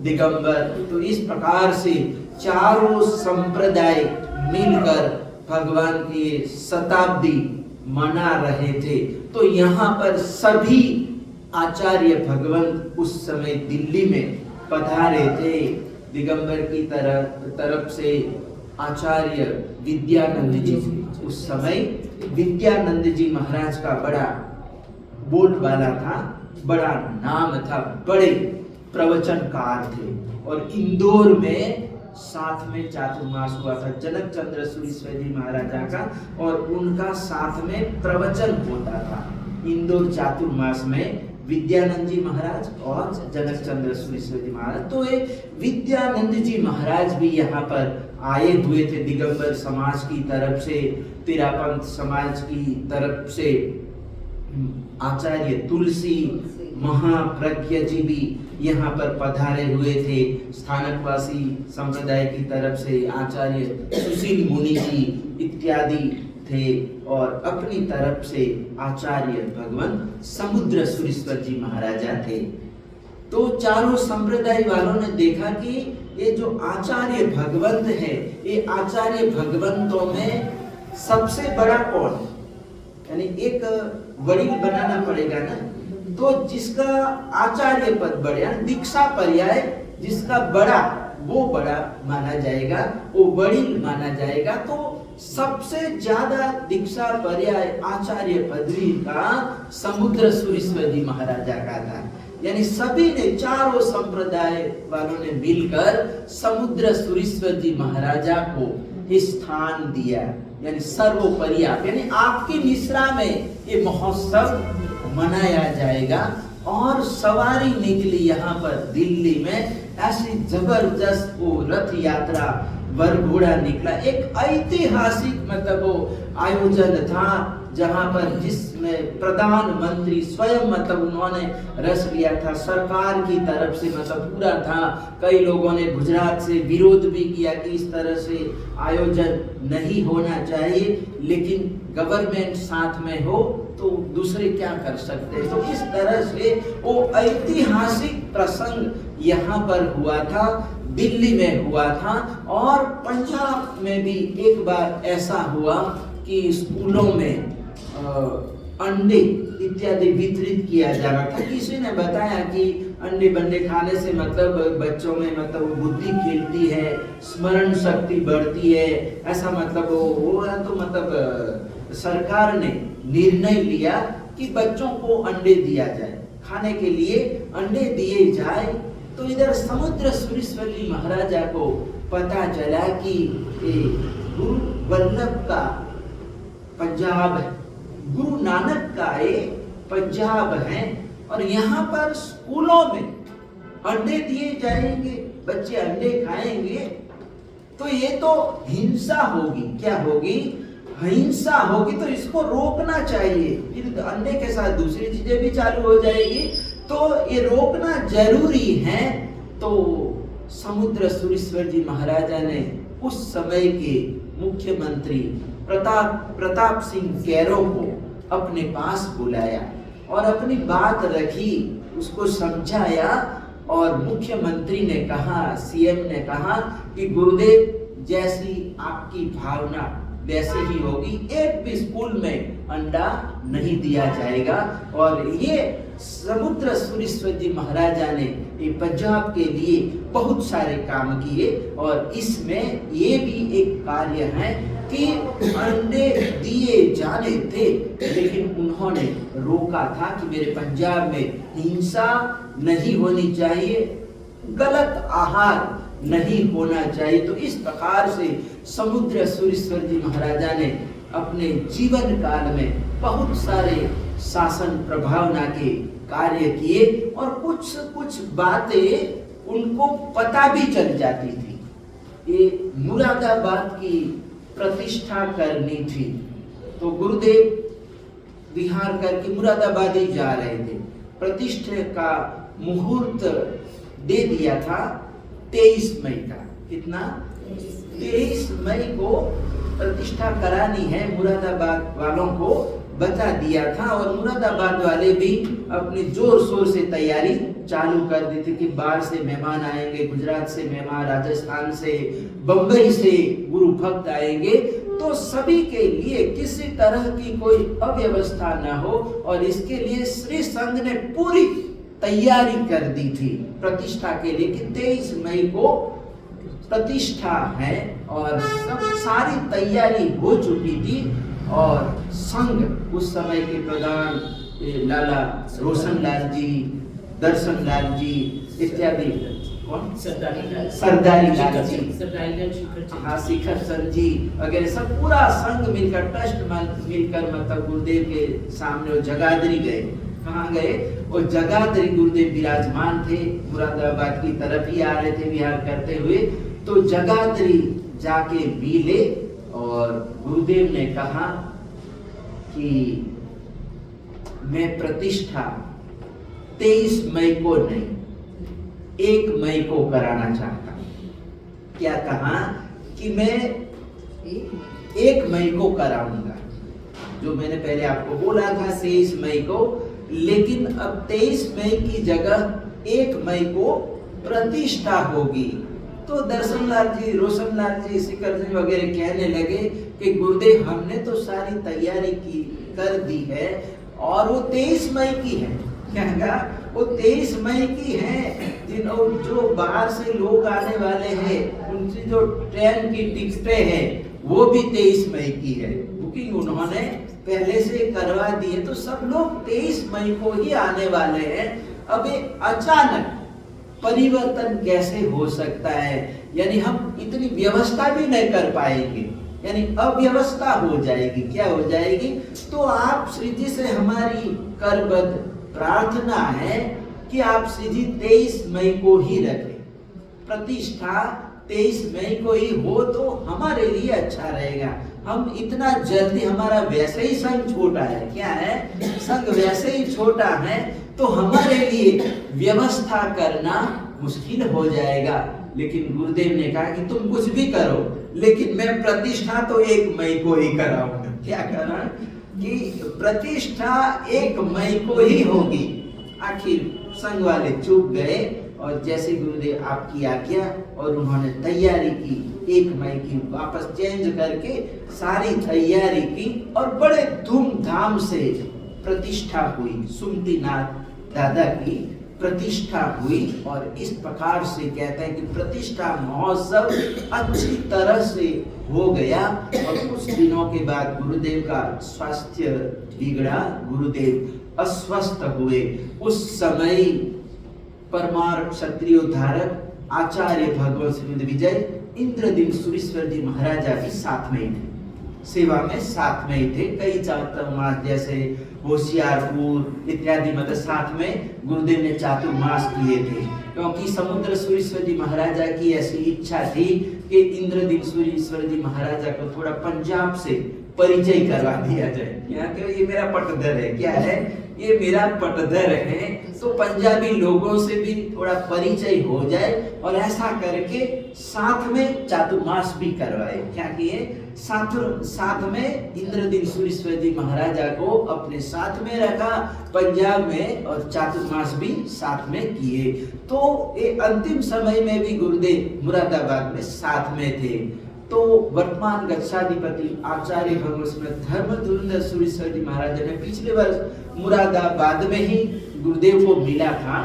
दिगंबर, तो इस प्रकार से चारों संप्रदाय मिलकर भगवान की शताब्दी मना रहे थे। तो यहाँ पर सभी आचार्य भगवंत उस समय दिल्ली में पधारे थे। दिगंबर की तरफ से आचार्य विद्यानंद जी, उस समय विद्यानंद जी महाराज का बड़ा बोलबाला था, बड़ा नाम था, बड़े प्रवचनकार थे। और इंदौर में साथ में चातुर्मास हुआ था जनक चंद्र सुरेश्वर जी महाराजा का, और उनका साथ में प्रवचन होता था इंदौर चातुर्मास में विद्यानंद जी महाराज और जनक चंद्र सुरेश्वर जी महाराज। तो ये विद्यानंद जी महाराज भी यहाँ पर आए हुए थे दिगंबर समाज की तरफ से, तेरापंथ समाज की तरफ से आचार्य तुलसी महाप्रज्ञ जी भी यहाँ पर पधारे हुए थे। स्थानकवासी संप्रदाय की तरफ से आचार्य सुशील मुनि जी इत्यादि थे, और अपनी तरफ से आचार्य भगवान समुद्र सुरेश्वर जी महाराजा थे। तो चारों संप्रदाय वालों ने देखा कि ये जो आचार्य भगवंत है, ये आचार्य भगवंतों में सबसे बड़ा कौन, यानी एक वड़ील बनाना पड़ेगा ना, तो जिसका आचार्य पद बढ़िया, दीक्षा पर्याय जिसका बड़ा, वो बड़ा माना जाएगा, वो वड़ील माना जाएगा। तो सबसे ज्यादा दीक्षा पर्याय आचार्य पदवी का समुद्र सुरेश्वर जी महाराजा का था। यानी सभी ने, चारों संप्रदाय वालों ने मिलकर समुद्र सुरेश्वर जी महाराजा को स्थान दिया, यानी सर्वोपरि, यानी आपकी निश्रा में ये महोत्सव मनाया जाएगा। और सवारी निकली यहाँ पर दिल्ली में, ऐसी जबरदस्त वो रथ यात्रा वरघोड़ा निकला। एक ऐतिहासिक मतलब वो आयोजन था, जहाँ पर जिसमें प्रधानमंत्री स्वयं मतलब उन्होंने रस लिया था, सरकार की तरफ से मतलब पूरा था। कई लोगों ने गुजरात से विरोध भी किया कि इस तरह से आयोजन नहीं होना चाहिए, लेकिन गवर्नमेंट साथ में हो तो दूसरे क्या कर सकते। तो इस तरह से वो ऐतिहासिक प्रसंग यहाँ पर हुआ था, दिल्ली में हुआ था। और पंजाब में भी एक बार ऐसा हुआ कि स्कूलों में अंडे इत्यादि वितरित किया जा रहा था। किसी ने बताया कि अंडे बंडे खाने से मतलब बच्चों में मतलब बुद्धि खिलती है, स्मरण शक्ति बढ़ती है, ऐसा मतलब वो तो मतलब सरकार ने निर्णय लिया कि बच्चों को अंडे दिया जाए, खाने के लिए अंडे दिए जाए। तो इधर समुद्र सुरेश्वरी महाराजा को पता चला कि गुरु वल्लभ का पंजाब है, गुरु नानक का ये पंजाब है, और यहाँ पर स्कूलों में अंडे दिए जाएंगे, बच्चे अंडे खाएंगे, तो ये तो हिंसा होगी। क्या होगी? हिंसा होगी। तो इसको रोकना चाहिए। फिर अंडे के साथ दूसरी चीजें भी चालू हो जाएगी, तो ये रोकना जरूरी है। तो समुद्र सुरेश्वर जी महाराजा ने उस समय के मुख्यमंत्री प्रताप सिंह कैरो को अपने पास बुलाया और अपनी बात रखी, उसको समझाया। और मुख्यमंत्री ने कहा, सीएम ने कहा कि गुरुदेव जैसी आपकी भावना वैसे ही होगी, एक भी स्कूल में अंडा नहीं दिया जाएगा। और ये समुद्र सुरेश्वर जी महाराजा ने ये पंजाब के लिए बहुत सारे काम किए, और इसमें ये भी एक कार्य है कि अंडे दिए जाने थे, लेकिन उन्होंने रोका था कि मेरे पंजाब में हिंसा नहीं होनी चाहिए, गलत आहार नहीं होना चाहिए। तो इस प्रकार से समुद्र सुरेश्वर जी महाराजा ने अपने जीवन काल में बहुत सारे शासन प्रभावना के कार्य किए, और कुछ कुछ बातें उनको पता भी चल जाती थी। ये मुरादाबाद की प्रतिष्ठा करनी थी, तो गुरुदेव विहार करके मुरादाबाद ही जा रहे थे। प्रतिष्ठा का मुहूर्त दे दिया था 23 मई का। कितना? 23 मई को प्रतिष्ठा करानी है, मुरादाबाद वालों को बता दिया था। और मुरादाबाद वाले भी अपनी जोर शोर से तैयारी चालू कर दी थी कि बाहर से मेहमान आएंगे, गुजरात से मेहमान, राजस्थान से, बंबई से गुरु भक्त आएंगे, तो सभी के लिए किसी तरह की कोई अव्यवस्था न हो। और इसके लिए श्री संघ ने पूरी तैयारी कर दी थी प्रतिष्ठा के लिए कि 23 मई को प्रतिष्ठा है, और सब सारी तैयारी हो चुकी थी। और संघ उस समय के प्रधान लाला रोशनलाल जी, दर्शनलाल जी इत्यादि, कौन? सरदारी लाल जी, हाँ, शिखर सर जी वगैरह सब पूरा संघ मिलकर, ट्रस्ट मिलकर मतलब गुरुदेव के सामने वो जगाधरी गए। कहाँ गए? वो जगाधरी गुरुदेव विराजमान थे, मुरादाबाद की तरफ ही आ रहे थे विहार करते हुए। तो जगाधरी जाके मिले और गुरुदेव ने कहा कि मैं प्रतिष्ठा 23 मई को नहीं, 1 मई को कराना चाहता हूं। क्या कहा? कि मैं 1 मई को कराऊंगा, जो मैंने पहले आपको बोला था 23 मई को, लेकिन अब 23 मई की जगह 1 मई को प्रतिष्ठा होगी। तो दर्शनलाल जी, रोशनलाल जी, शिखर जी वगैरह कहने लगे कि गुरुदेव हमने तो सारी तैयारी कर दी है, और वो 23 मई की है। क्या? वो 23 मई की है। जो बाहर से लोग आने वाले हैं, उनकी जो ट्रेन की टिकटें हैं वो भी 23 मई की है, बुकिंग उन्होंने पहले से करवा दी है। तो सब लोग 23 मई को ही आने वाले हैं। अब ये अचानक परिवर्तन कैसे हो सकता है? यानी हम इतनी व्यवस्था भी नहीं कर पाएंगे, यानी अव्यवस्था हो जाएगी। क्या हो जाएगी? तो आप श्री जी से हमारी करबद्ध प्रार्थना है कि आप श्री जी 23 मई को ही रखें, प्रतिष्ठा 23 मई को ही हो तो हमारे लिए अच्छा रहेगा। हम इतना जल्दी, हमारा वैसे ही संघ छोटा है, क्या है? संघ वैसे ही छोटा है, तो हमारे लिए व्यवस्था करना मुश्किल हो जाएगा। लेकिन गुरुदेव ने कहा कि तुम कुछ भी करो, लेकिन मैं प्रतिष्ठा तो 1 मई को ही कराऊंगा। क्या करा? कि प्रतिष्ठा 1 मई को ही होगी। आखिर संघ वाले चुप गए, और जैसे गुरुदेव आपकी आज्ञा, और उन्होंने तैयारी की 1 मई की वापस चेंज करके सारी तैयारी की और बड़े धूमधाम से प्रतिष्ठा हुई। सुमतिनाथ दादा की प्रतिष्ठा हुई और इस प्रकार से कहते हैं कि प्रतिष्ठा महोत्सव अच्छी तरह से हो गया। और कुछ दिनों के बाद गुरुदेव का स्वास्थ्य बिगड़ा, गुरुदेव अस्वस्थ हुए। उस समय परमार क्षत्रियोद्धारक आचार्य भगवत श्री विजय इंद्रदीन सुरेश्वर जी महाराजा भी साथ में ही थे, सेवा में साथ में ही थे। कई चातुर्मास जैसे होशियारपुर इत्यादि मतलब साथ में गुरुदेव ने चातुर्मास किए थे, क्योंकि समुद्र सुरेश्वर जी महाराजा की ऐसी इच्छा थी कि इंद्रदीन सुरेश्वर जी महाराजा को थोड़ा पंजाब से परिचय करवा दिया जाए। यहाँ के ये मेरा पटधर है, क्या है ये मेरा पटधर है, तो पंजाबी लोगों से भी थोड़ा परिचय हो जाए। और ऐसा करके साथ में चातुर्मास भी करवाए। क्या किए? साथ में इंद्रदीन सुरेश्वर जी महाराजा को अपने साथ में रखा पंजाब में और चातुर्मास भी साथ में किए। तो ये अंतिम समय में भी गुरुदेव मुरादाबाद में साथ में थे। तो वर्तमान गच्छाधिपति आचार्य भगवत धर्मधुरंधर सुरेश्वर जी महाराज ने पिछले वर्ष मुरादाबाद में ही गुरुदेव को मिला था।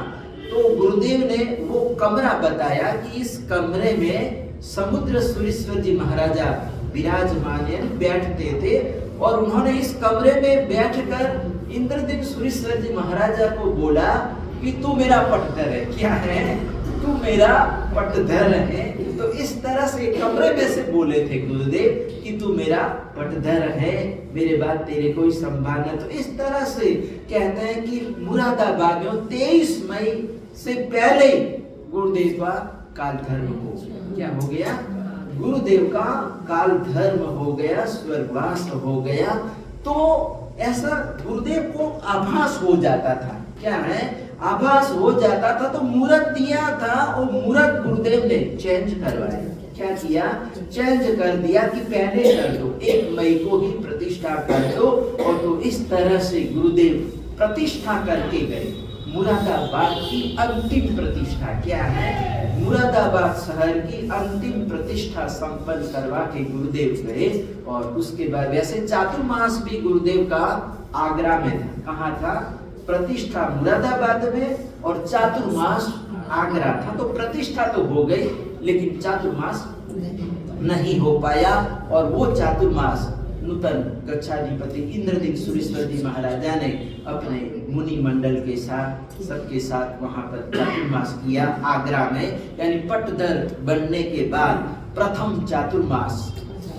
तो गुरुदेव ने वो कमरा बताया कि इस कमरे में समुद्र सुरेश्वर जी महाराजा विराजमान बैठते थे और उन्होंने इस कमरे में बैठकर इंद्रदीन सुरेश्वर जी महाराजा को बोला कि तू मेरा पटधर है। क्या है? तू मेरा पटधर है। तो इस तरह से कमरे में से बोले थे गुरुदेव कि तू मेरा पटधर है, मेरे बाद तेरे कोई संभाल है। तो इस तरह से कहते हैं कि मुरादाबाद में 23 मई से पहले गुरुदेव का काल धर्म हो क्या हो गया? गुरुदेव का काल धर्म हो गया, स्वर्गवास हो गया। तो ऐसा गुरुदेव को आभास हो जाता था। क्या है? आभास हो जाता था। तो मुहूर्त दिया था और मुहूर्त गुरुदेव ने चेंज करवाया। क्या किया? चेंज कर दिया कि पहले कर दो, 1 मई को ही प्रतिष्ठा कर दो। और तो इस तरह से गुरुदेव प्रतिष्ठा करके गए। मुरादाबाद की अंतिम प्रतिष्ठा क्या है? मुरादाबाद शहर की अंतिम प्रतिष्ठा संपन्न करवा के गुरुदेव गए। और उसके बाद वैसे चातुर्मास भी गुरुदेव का आगरा में था। कहाँ था? प्रतिष्ठा मुरादाबाद में और चातुर्मास आगरा था। तो प्रतिष्ठा तो हो गई लेकिन चातुर्मास नहीं हो पाया। और वो चातुर्मास नूतन गच्छाधिपति इंद्रदीन सुरेश्वर जी महाराजा ने अपने मुनि मंडल के साथ सबके साथ वहां पर चातुर्मास किया आगरा में। यानी पटधर बनने के बाद प्रथम चातुर्मास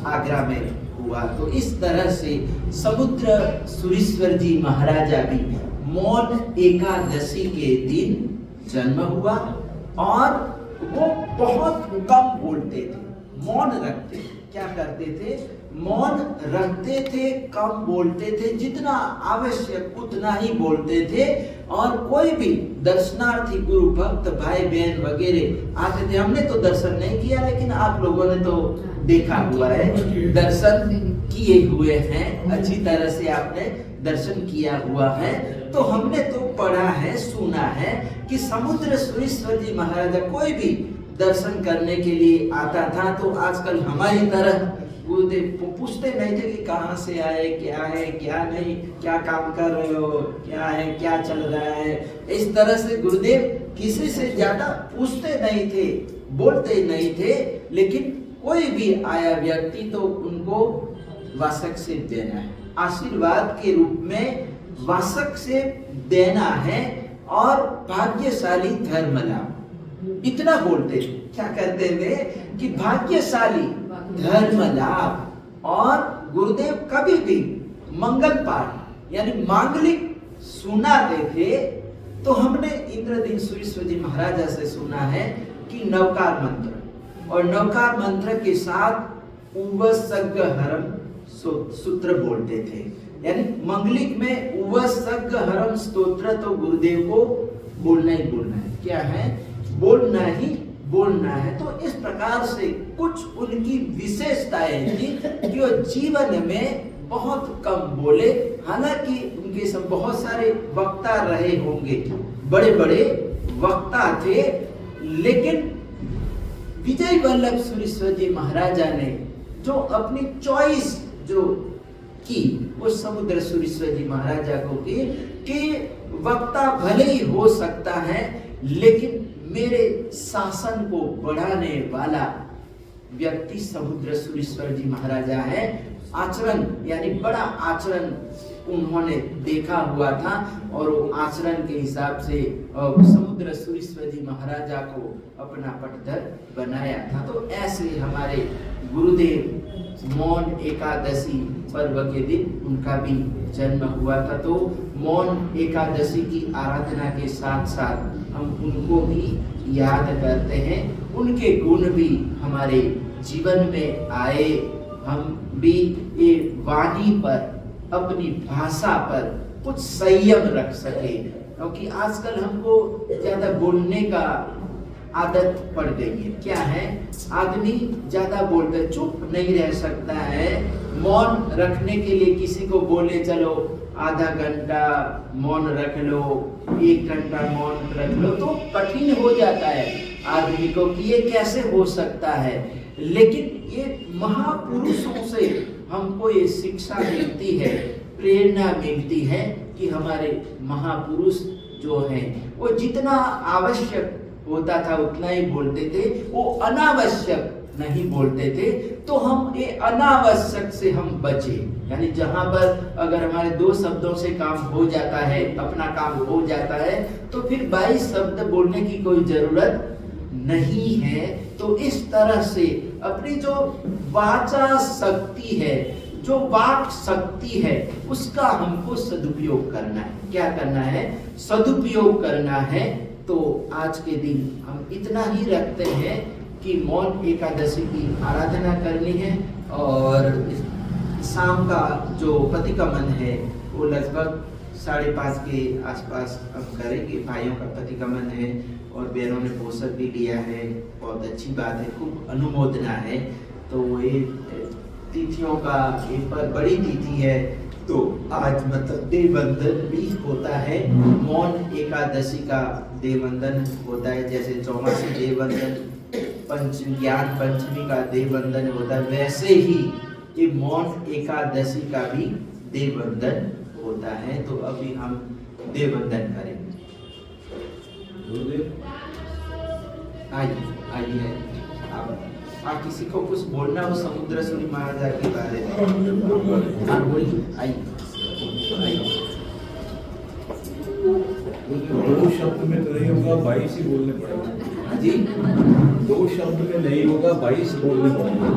आगरा में हुआ। तो इस तरह से समुद्र सुरेश्वर जी महाराजा भी मौन एकादशी के दिन जन्म हुआ और वो बहुत कम बोलते थे, मौन रखते थे। क्या करते थे? मौन रखते थे, कम बोलते थे, जितना आवश्यक उतना ही बोलते थे। और कोई भी दर्शनार्थी गुरु भक्त भाई बहन वगैरह आते थे। हमने तो दर्शन नहीं किया लेकिन आप लोगों ने तो देखा हुआ है, दर्शन किए हुए हैं, अच्छी तरह से आपने दर्शन किया हुआ है। तो हमने तो पढ़ा है, सुना है कि समुद्र सुरेश्वर जी महाराजा कोई भी दर्शन करने के लिए आता था तो आजकल हमारी तरह गुरुदेव पूछते नहीं थे कि कहाँ से आए, क्या है क्या नहीं, क्या काम कर रहे हो, क्या है क्या चल रहा है। इस तरह से गुरुदेव किसी से ज्यादा पूछते नहीं थे, बोलते नहीं थे। लेकिन कोई भी आया व्यक्ति तो उनको वासक से देना है, आशीर्वाद के रूप में वासक से देना है। और भाग्यशाली धर्म लाभ, इतना बोलते थे। क्या करते थे कि भाग्यशाली धर्म लाभ। और गुरुदेव कभी भी मंगल पाठ यानी मांगलिक सुनाते थे। तो हमने इंद्रदीन सुरेश्वर जी महाराजा से सुना है कि नवकार मंत्र और नवकार मंत्र के साथ उवसग हरम सूत्र बोलते थे। यानी मंगलिक में उवसग हरम स्तोत्र तो गुरुदेव को बोलना ही बोलना है। क्या है? बोलना ही बोलना है। तो इस प्रकार से कुछ उनकी विशेषताएं थी कि वो जीवन में बहुत कम बोले। हालांकि उनके सब बहुत सारे वक्ता रहे होंगे, बड़े बड़े वक्ता थे, लेकिन विजय वल्लभ सुरेश्वर जी महाराजा ने जो अपनी चॉइस जो की, वो समुद्र सुरेश्वर जी महाराजा को की कि वक्ता भले ही हो सकता है, लेकिन मेरे शासन को बढ़ाने वाला व्यक्ति समुद्र सुरेश्वर जी महाराजा है। आचरण यानी बड़ा आचरण उन्होंने देखा हुआ था और वो आचरण के हिसाब से समुद्र सुरेश्वर जी महाराजा को अपना पटधर बनाया था। तो ऐसे हमारे गुरुदेव मौन एकादशी पर्व के दिन उनका भी जन्म हुआ था। तो मौन एकादशी की आराधना के साथ साथ हम उनको भी याद करते हैं, उनके गुण भी हमारे जीवन में आए, हम भी ये वाणी पर, अपनी भाषा पर कुछ संयम रख सके, क्योंकि आजकल हमको ज्यादा बोलने का आदत पड़ गई है। क्या है, आदमी ज्यादा बोलता है, चुप नहीं रह सकता है। मौन रखने के लिए किसी को बोले चलो आधा घंटा मौन रख लो, 1 घंटा मौन रख लो, तो कठिन हो जाता है आदमी को कि ये कैसे हो सकता है। लेकिन ये महापुरुषों से हमको ये शिक्षा मिलती है, प्रेरणा मिलती है कि हमारे महापुरुष जो हैं वो जितना आवश्यक होता था उतना ही बोलते थे, वो अनावश्यक नहीं बोलते थे। तो हम ये अनावश्यक से हम बचे, यानी जहां पर अगर हमारे 2 शब्दों से काम हो जाता है, अपना काम हो जाता है, तो फिर 22 शब्द बोलने की कोई जरूरत नहीं है। तो इस तरह से अपनी जो वाचा शक्ति है, जो वाक शक्ति है, उसका हमको सदुपयोग करना है। क्या करना है? सदुपयोग करना है। तो आज के दिन हम इतना ही रखते हैं कि मौन एकादशी की आराधना करनी है और शाम का जो प्रतिक्रमण है वो लगभग 5:30 के आसपास हम करेंगे। भाइयों का प्रतिक्रमण है और बहनों ने पोषक भी लिया है, बहुत अच्छी बात है, खूब अनुमोदना है। तो ये तिथियों का एक पर बड़ी तिथि है, तो आज मतलब देवबंदन भी होता है। मौन एकादशी का देवबंदन होता है, जैसे चौमासी देवबंदन, ज्ञान पंचमी का देवबंदन होता है, वैसे ही ये मौन एकादशी का भी देवबंदन होता है। तो अभी हम देवबंदन करेंगे। आइए आप किसी को कुछ बोलना हो समुद्र सूरी महाराजा के बारे में, आप बोलिए। आइए 2 शब्द में तो नहीं होगा, 22 ही बोलने पड़ेगा जी। 2 शब्द में नहीं होगा, 22 बोलने पड़ेगा।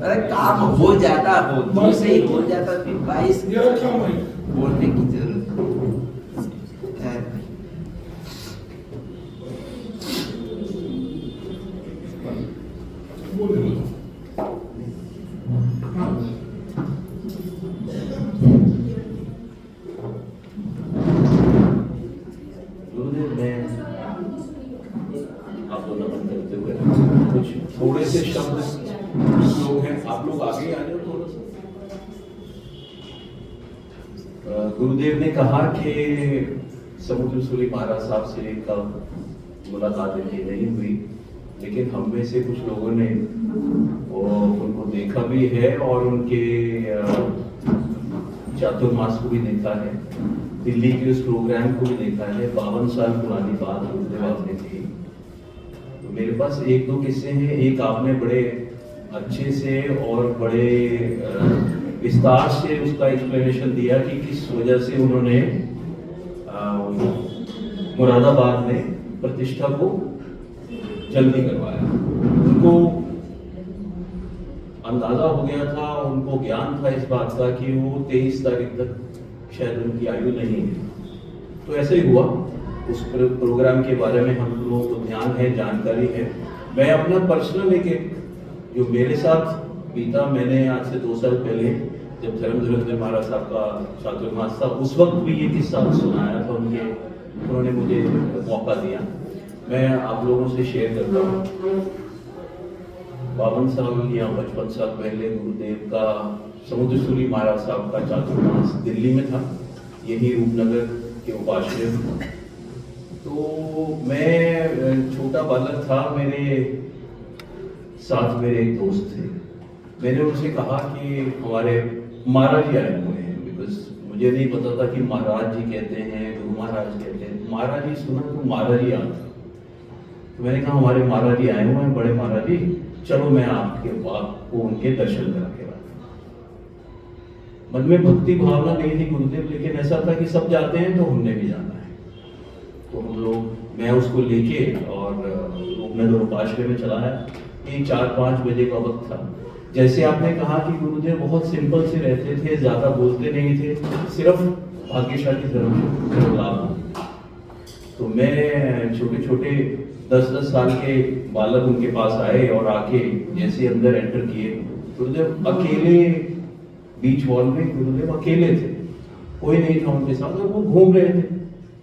अरे काम हो जाता हो, 2 से ही हो जाता, फिर 22 बोलने की जरूरत है। आपको नमन करते हुए कुछ थोड़े से शब्द लोग हैं, आप लोग आगे आ जाओ थोड़ा सा। गुरुदेव ने कहा कि समुद्र सूरी महाराज साहब से कब मुलाकात नहीं हुई, लेकिन हम में से कुछ लोगों ने उनको देखा भी है और उनके चातुर्मास को भी देखा है, दिल्ली के उस प्रोग्राम को भी देखा है। 52 साल पुरानी बात गुरुदेव आपने थी। तो मेरे पास 1-2 किस्से हैं। एक आपने बड़े अच्छे से और बड़े विस्तार से उसका एक्सप्लेनेशन दिया कि किस वजह से उन्होंने मुरादाबाद में प्रतिष्ठा को जल्दी करवाया। उनको अंदाजा हो गया था, उनको ज्ञान था इस बात का कि वो 23 तारीख तक शायद उनकी आयु नहीं है। तो ऐसे ही हुआ। उस प्रोग्राम के बारे में हम लोगों को ध्यान है, जानकारी है। मैं अपना पर्सनल एक जो मेरे साथ बीता, मैंने आज से 2 साल पहले जब धर्मधुरंधर महाराज साहब का चातुर्मास था, उस वक्त भी ये किस्सा सुनाया था उन्होंने मुझे मौका दिया। मैं आप लोगों से शेयर करता हूँ। 52 साल या 55 साल पहले गुरुदेव का समुद्र सूरी महाराज साहब का चातुर्मास दिल्ली में था, यही रूपनगर के उपाश्रय। तो मैं छोटा बालक था, मेरे साथ मेरे एक दोस्त थे। मैंने उनसे कहा कि हमारे महाराज जी आए हुए हैं, बिकॉज मुझे नहीं पता था कि महाराज जी कहते हैं, गुरु महाराज कहते हैं। महाराज जी सुना तो महाराज जी आता। तो मैंने कहा हमारे महाराज जी आए हुए हैं, बड़े महाराज जी, चलो मैं आपको उनके दर्शन करा के लाता हूं। मन में भक्ति भावना नहीं थी गुरुदेव, लेकिन ऐसा था कि सब जाते हैं तो हमने भी जाना है। तो हम लोग, मैं उसको लेके और मैं उपाश्रय में चला आया। ये 4-5 बजे का वक्त था। जैसे आपने कहा कि गुरुदेव बहुत सिंपल से रहते थे, ज्यादा बोलते नहीं थे, सिर्फ भाग्यशाली धर्म लाभ। तो मैं छोटे छोटे 10-10 साल के बालक उनके पास आए और आके जैसे अंदर एंटर किए, गुरुदेव अकेले बीच हॉल में, गुरुदेव अकेले थे, कोई नहीं था उनके साथ, और वो घूम रहे थे,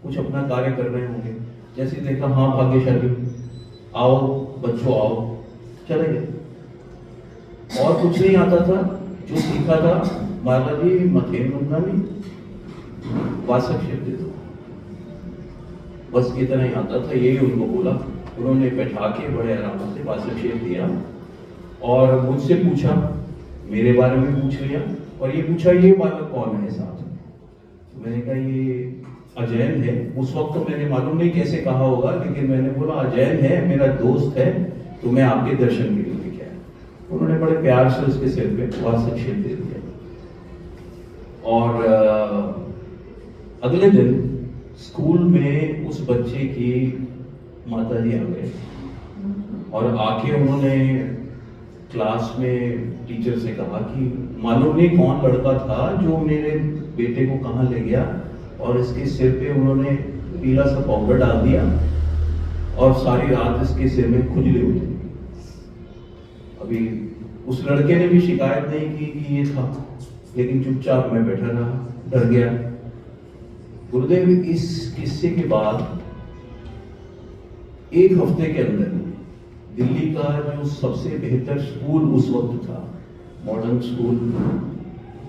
कुछ अपना कार्य कर रहे होंगे। जैसे देखा, हाँ भाग्यशाली, आओ बच्चों आओ, चले गए। और कुछ नहीं आता था, जो सीखा था महाराज जी मथेन बंदानी वासक शब्द दे दो, बस इतना ही आता था। यही उनको बोला, उन्होंने बैठा के बड़े आराम से वासक शेप दिया और मुझसे पूछा, मेरे बारे में पूछ लिया, और ये पूछा ये बालक कौन है साथ में। तो मैंने कहा ये अजैन है। उस वक्त तो मैंने मालूम नहीं कैसे कहा होगा, लेकिन मैंने बोला अजैन है, मेरा दोस्त है, तो मैं आपके दर्शन के लिए लेके आया। उन्होंने बड़े प्यार से उसके सिर पे वासक शेप दे दिया। और अगले दिन स्कूल में उस बच्चे की माता जी आ गए और आके उन्होंने क्लास में टीचर से कहा कि मालूम नहीं कौन लड़का था जो मेरे बेटे को कहाँ ले गया, और इसके सिर पे उन्होंने पीला सा पाउडर डाल दिया और सारी रात इसके सिर में खुजली हुई। अभी उस लड़के ने भी शिकायत नहीं की कि ये था, लेकिन चुपचाप मैं बैठा रहा, डर गया। गुरुदेव इस किस्से के बाद 1 हफ्ते के अंदर दिल्ली का जो सबसे बेहतर स्कूल उस वक्त था, मॉडर्न स्कूल,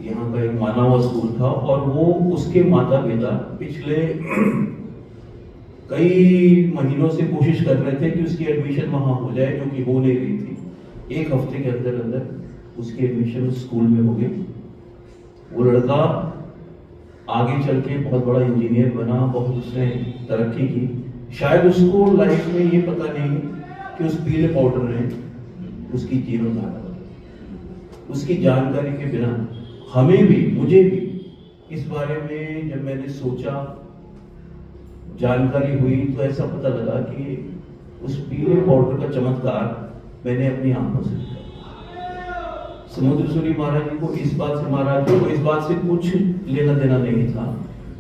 यहाँ का एक माना हुआ स्कूल था, और वो उसके माता पिता पिछले कई महीनों से कोशिश कर रहे थे कि उसकी एडमिशन वहां हो जाए, जो कि हो नहीं रही थी। 1 हफ्ते के अंदर अंदर उसकी एडमिशन उस स्कूल में हो गई। वो लड़का आगे चल के बहुत बड़ा इंजीनियर बना, बहुत उसने तरक्की की। शायद उसको लाइफ में ये पता नहीं कि उस पीले पाउडर ने उसकी जीवन धारा बदली। उसकी जानकारी के बिना हमें भी, मुझे भी इस बारे में जब मैंने सोचा, जानकारी हुई, तो ऐसा पता लगा कि उस पीले पाउडर का चमत्कार मैंने अपनी आंखों से देखा। समुद्रेश्वरी महाराज जी को इस बात से, महाराज जी को इस बात से कुछ लेना देना नहीं था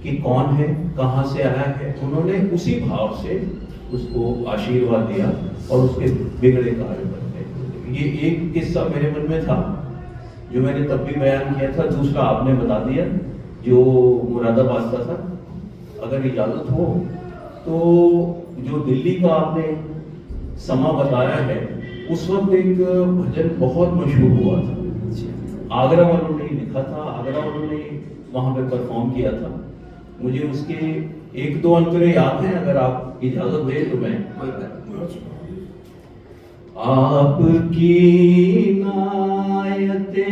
कि कौन है, कहाँ से आया है। उन्होंने उसी भाव से उसको आशीर्वाद दिया और उसके बिगड़े कार्य बन गए। ये एक किस्सा मेरे मन में था जो मैंने तब भी बयान किया था, दूसरा आपने बता दिया जो मुरादाबाद का था। अगर इजाजत हो तो जो दिल्ली का आपने समा बताया है, उस वक्त एक भजन बहुत मशहूर हुआ था, आगरा वालों ने लिखा था, आगरा वालों ने वहां पे परफॉर्म किया था। मुझे उसके 1-2 अंतरे याद हैं, अगर आप इजाजत दें तो मैं आपकी नायते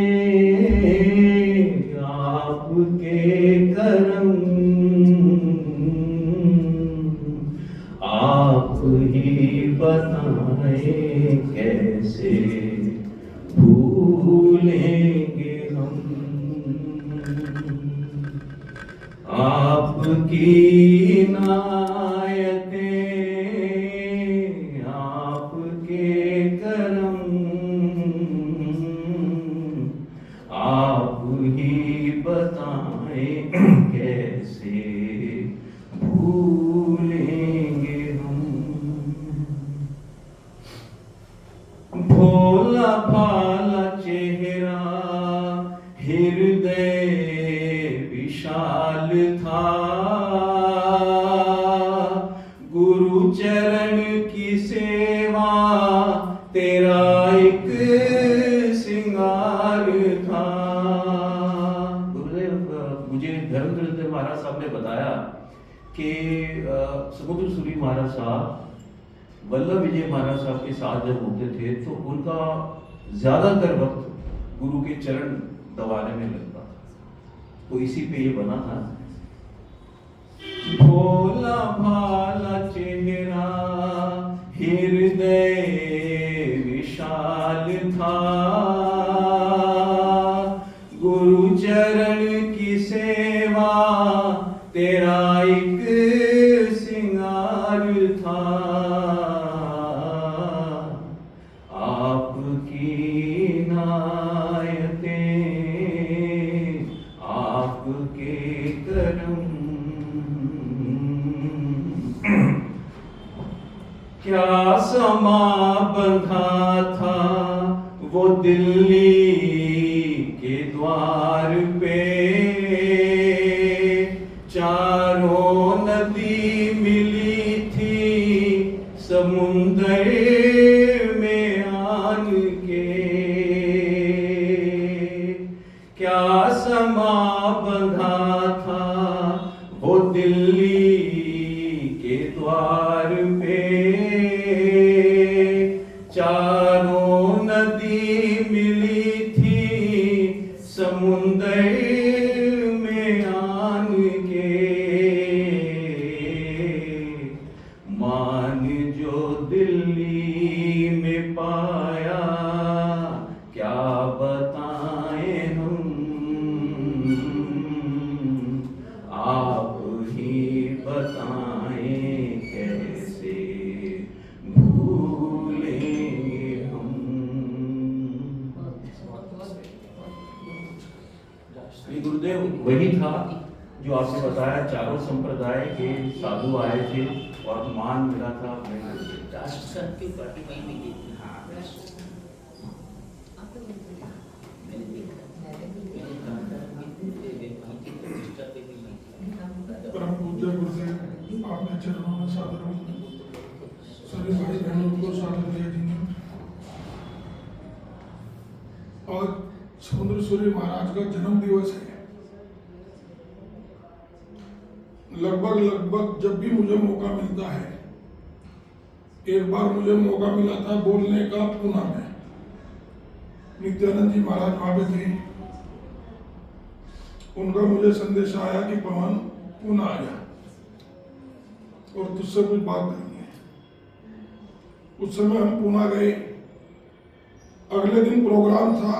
आपके करम, आप ही बताएं कैसे भूलेंगे हम। आपकी नायते आपके करम, आप ही बताएं कैसे भूलेंगे हम। भोला भाला चेहरा हृदय विशाल था, गुरु चरण की सेवा तेरा एक सिंगार था। गुरुदेव, मुझे धर्मचंद्र महाराज साहब ने बताया कि समुद्र सूरी महाराज साहब वल्लभ विजय महाराज साहब के साथ जब होते थे तो उनका ज्यादातर वक्त गुरु के चरण दबाने में लगता था, तो इसी पे ये बना था। भोला भाला चेहरा हृदय विशाल था, गुरु चरण की सेवा तेरा एक सिंगार था, आपकी नायते आपके करम, क्या समा बंधा था वो दिल्ली के द्वार पे, चारों नदी मिली थी समुंदर में आन के, क्या समा बंधा था वो दिल्ली के द्वार पे, चारों नदी मिली थी समुंदर में आन के, मान जो दिल्ली में पाया क्या बताएं हम, आप ही बताएं कैसे भूलेंगे हम। श्री गुरुदेव वही था जो आपने बताया, चारों संप्रदाय के साधु आए थे और मान मिला था अपने राष्ट्रसंघ की पार्टी वहीं मिली थी। मैंने देखा प्रतिष्ठा पे भी परम पूज्य गुरुदेव आपने चरणों में सादर सभी भाई बहनों को सादर दिया जी ने। और समुद्र सूरी महाराज का जन्म दिवस है। लगभग जब भी मुझे मौका मिलता है, एक बार मुझे मौका मिला था बोलने का पूना में, नित्यानंद जी महाराज वहां पे थे, उनका मुझे संदेश आया कि पवन पूना आ जा और तुझसे कुछ बात करनी है। उस समय हम पूना गए, अगले दिन प्रोग्राम था,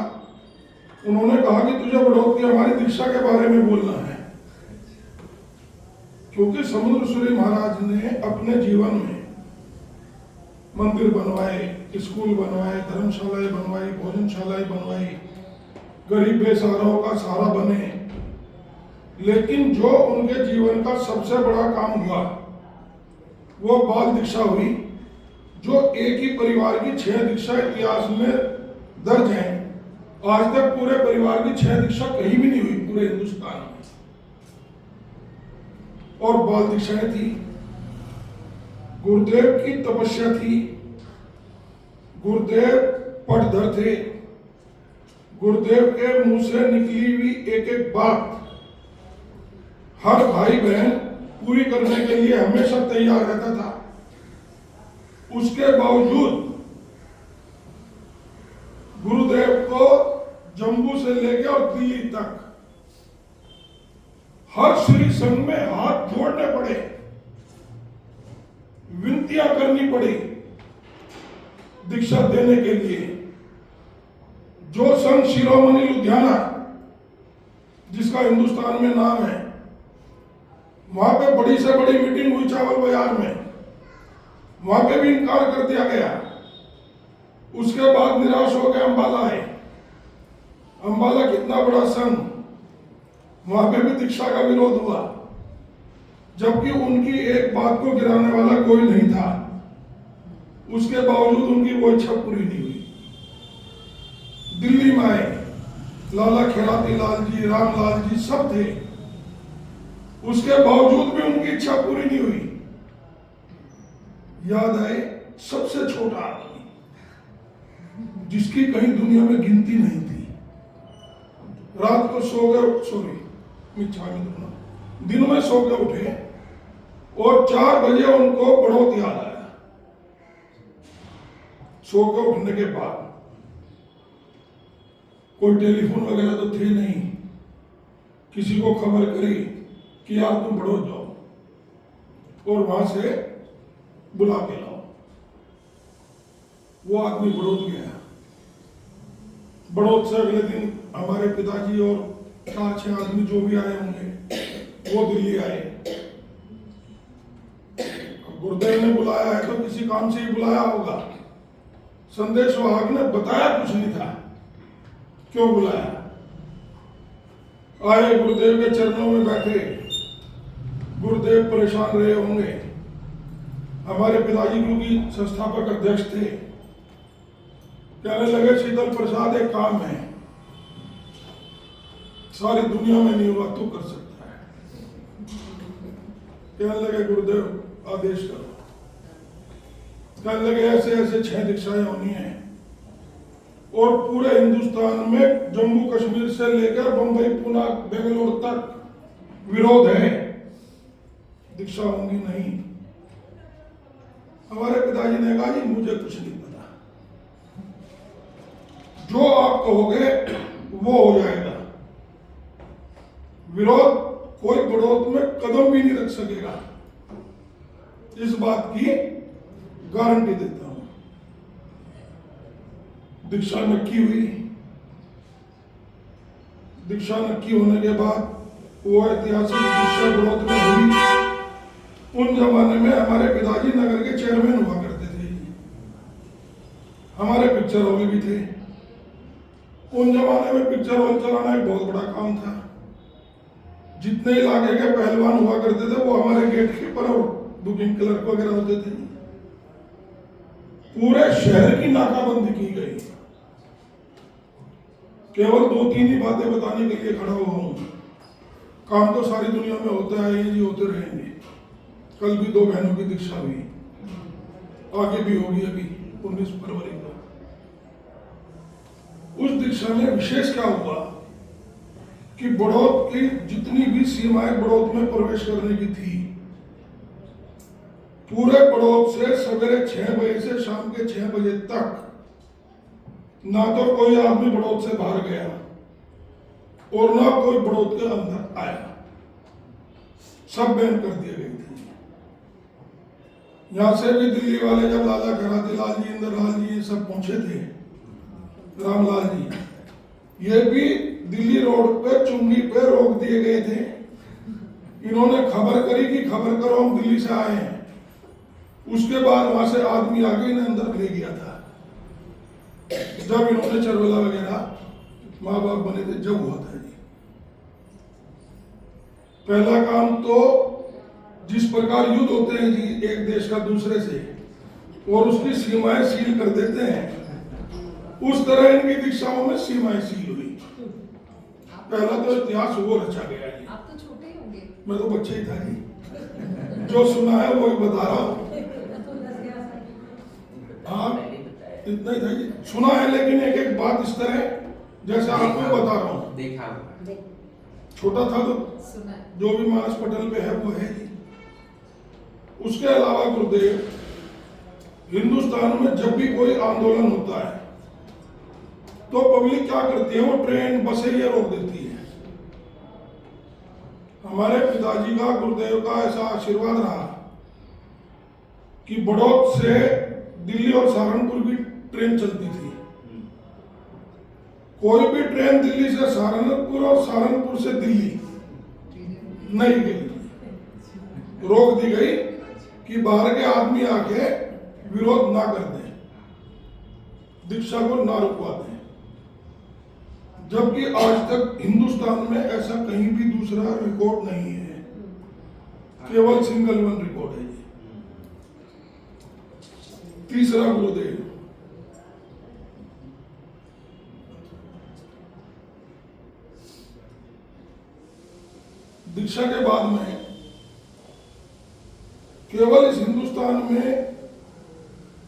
उन्होंने कहा कि तुझे बढ़ोतरी हमारी दीक्षा के बारे में बोलना है, क्योंकि समुद्र सूरी महाराज ने अपने जीवन में मंदिर बनवाए, स्कूल बनवाए, धर्मशालाएं बनवाई, भोजनशालाएं बनवाई, गरीब बेसहाराओं का सहारा बने, लेकिन जो उनके जीवन का सबसे बड़ा काम हुआ वो बाल दीक्षा हुई, जो एक ही परिवार की 6 दीक्षा इतिहास में दर्ज हैं। आज तक पूरे परिवार की 6 दीक्षा कहीं भी नहीं हुई पूरे हिंदुस्तान में, और बाल दीक्षाएं थी। गुरुदेव की तपस्या थी, गुरुदेव पटधर थे, गुरुदेव के मुंह से निकली हुई एक एक बात हर भाई बहन पूरी करने के लिए हमेशा तैयार रहता था। उसके बावजूद गुरुदेव को जम्मू से लेकर और दिल्ली तक हर श्री संघ में हाथ जोड़ने पड़े, विनतियां करनी पड़ी दीक्षा देने के लिए। जो संघ शिरोमणि लुधियाना, जिसका हिंदुस्तान में नाम है, वहां पे बड़ी से बड़ी मीटिंग हुई चावल बाजार में, वहां पे भी इनकार कर दिया गया। उसके बाद निराश हो गए अंबाला आए। अंबाला कितना बड़ा संघ, वहां पे भी दीक्षा का विरोध हुआ, जबकि उनकी एक बात को गिराने वाला कोई नहीं था। उसके बावजूद उनकी वो इच्छा पूरी नहीं हुई। दिल्ली में आए, लाला खिलाती लाल जी, रामलाल जी सब थे, उसके बावजूद भी उनकी इच्छा पूरी नहीं हुई। याद आए सबसे छोटा आदमी, जिसकी कहीं दुनिया में गिनती नहीं थी, रात को सो गए, दिन में सो के उठे और 4 बजे उनको बड़ौत याद आया, सो के उठने के बाद। कोई टेलीफोन वगैरह तो थे नहीं, किसी को खबर करी कि यार तुम बड़ौत जाओ और वहां से बुला के लाओ। वो आदमी बड़ौत गया। बड़ौत से अगले दिन हमारे पिताजी और 4-6 आदमी जो भी आए होंगे वो दिल्ली आए। गुरुदेव ने बुलाया है तो किसी काम से ही बुलाया होगा। संदेश वाहक ने बताया कुछ नहीं था क्यों बुलाया। आए, गुरुदेव के चरणों में बैठे। गुरुदेव परेशान रहे होंगे। हमारे पिताजी क्योंकि संस्थापक अध्यक्ष थे, कहने लगे शीतल प्रसाद एक काम है, सारी दुनिया में नहीं हुआ, तू कर सकता है। कहने लगे गुरुदेव आदेश करो। कहने लगे ऐसे ऐसे 6 दीक्षाएं होनी है और पूरे हिंदुस्तान में जम्मू कश्मीर से लेकर बंबई, पुणे, बेंगलोर तक विरोध है, दीक्षा होंगी नहीं। हमारे पिताजी ने कहा जी मुझे कुछ नहीं पता, जो आप कहोगे वो हो जाएगा। विरोध कोई बड़ौत में कदम भी नहीं रख सकेगा, इस बात की गारंटी देता हूं। दीक्षा नक्की हुई। दीक्षा नक्की होने के बाद वो ऐतिहासिक दीक्षा बड़ौत में हुई। उन जमाने में हमारे पिताजी नगर के चेयरमैन हुआ करते थे। हमारे पिक्चर हॉल भी थे। उन जमाने में पिक्चर हॉल चलाना एक बहुत बड़ा काम था। जितने इलाके के पहलवान हुआ करते थे वो हमारे गेट कीपर और बुकिंग क्लर्क वगैरह होते थे। पूरे शहर की नाकाबंदी की गई। केवल 2-3 ही बातें बताने के लिए खड़ा हुआ हूं। काम तो सारी दुनिया में होता है, ये जी होते रहेंगे। कल भी 2 बहनों की दीक्षा हुई, आगे भी होगी अभी 19 फरवरी को। उस दीक्षा में विशेष क्या हुआ कि बड़ौत की जितनी भी सीमाएं बड़ौत में प्रवेश करने की थी, पूरे बड़ौत से सवेरे 6 बजे से शाम के 6 बजे तक ना तो कोई आदमी बड़ौत से बाहर गया और ना कोई बड़ौत के अंदर आया। सब बैन कर दिए गए थे। यहां से भी दिल्ली वाले जब लाला खराती लाल जी, इंदर लाल जी ये सब पहुंचे थे, रामलाल जी, ये भी दिल्ली रोड पे चुंगी पे रोक दिए गए थे। इन्होंने खबर करी कि खबर करो हम दिल्ली से आए हैं। उसके बाद वहां से आदमी आगे इन्हें अंदर ले गया था। जब इन्होंने चरवला वगैरह माँ बाप बने थे जब हुआ था जी। पहला काम तो जिस प्रकार युद्ध होते हैं जी एक देश का दूसरे से और उसकी सीमाएं सील कर देते हैं, उस तरह इनकी दीक्षाओं में सीमाएं सील हुई। पहला तो इतिहास वो रचा गया जी। आप तो छोटे ही होंगे। मैं तो बच्चा ही था जी, जो सुना है वो ही बता रहा हूँ। हाँ इतना ही था जी, सुना है, लेकिन एक एक बात इस तरह जैसे आपको बता रहा हूँ। देखा छोटा था तो सुना है। जो भी मानस पटल पे है वो है जी। उसके अलावा गुरुदेव हिंदुस्तान में जब भी कोई आंदोलन होता है तो पब्लिक क्या करती है, वो ट्रेन बसें ये रोक देती है। हमारे पिताजी का गुरुदेव का ऐसा आशीर्वाद रहा कि बड़ौत से दिल्ली और सहारनपुर की ट्रेन चलती थी। कोई भी ट्रेन दिल्ली से सहारनपुर और सहारनपुर से दिल्ली नहीं गई, रोक दी गई कि बाहर के आदमी आके विरोध ना कर दें, दीक्षा को ना रुकवा दें। जबकि आज तक हिंदुस्तान में ऐसा कहीं भी दूसरा रिकॉर्ड नहीं है, केवल सिंगल वन रिकॉर्ड है। तीसरा गुरुदेव दीक्षा के बाद में केवल इस हिंदुस्तान में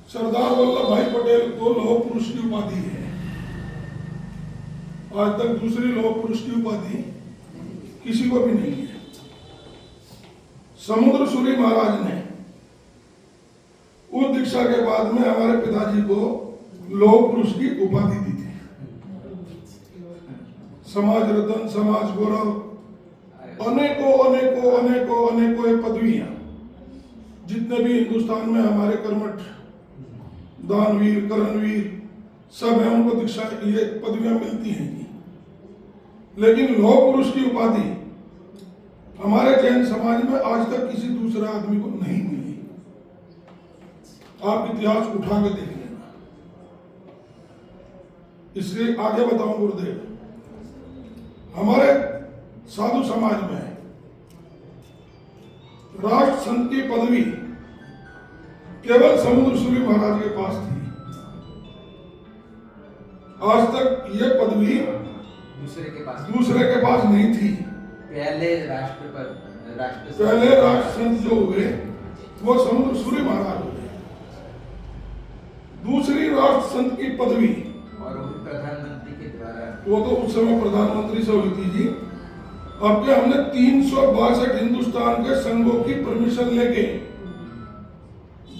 सरदार वल्लभ भाई पटेल को लौह पुरुष की उपाधि है। आज तक दूसरी लौह पुरुष की उपाधि किसी को भी नहीं है। समुद्र सूरी महाराज ने उस दीक्षा के बाद में हमारे पिताजी को लौह पुरुष की उपाधि दी थी। समाज रत्न, समाज गौरव, अनेकों अनेकों अनेकों अनेकों ये पदवियां जितने भी हिंदुस्तान में हमारे कर्मठ दानवीर, करणवीर सब है, उनको दीक्षा ये पदवियां मिलती हैं जी। लेकिन लौह पुरुष की उपाधि हमारे जैन समाज में आज तक किसी दूसरे आदमी को नहीं मिली। आप इतिहास उठा के देख लेना। इसलिए आगे बताऊं गुरुदेव, हमारे साधु समाज में राष्ट्र संत की पदवी केवल समुद्र सूरी महाराज के पास थी। आज तक ये पदवी दूसरे के पास नहीं थी। पहले राष्ट्र संत जो हुए वो समुद्र सूरी महाराज हुए। दूसरी राष्ट्र संत की पदवी और वो प्रधानमंत्री के द्वारा, वो तो उस समय प्रधानमंत्री से हुई थी जी। अब के हमने 362 हिंदुस्तान के संघों की परमिशन लेके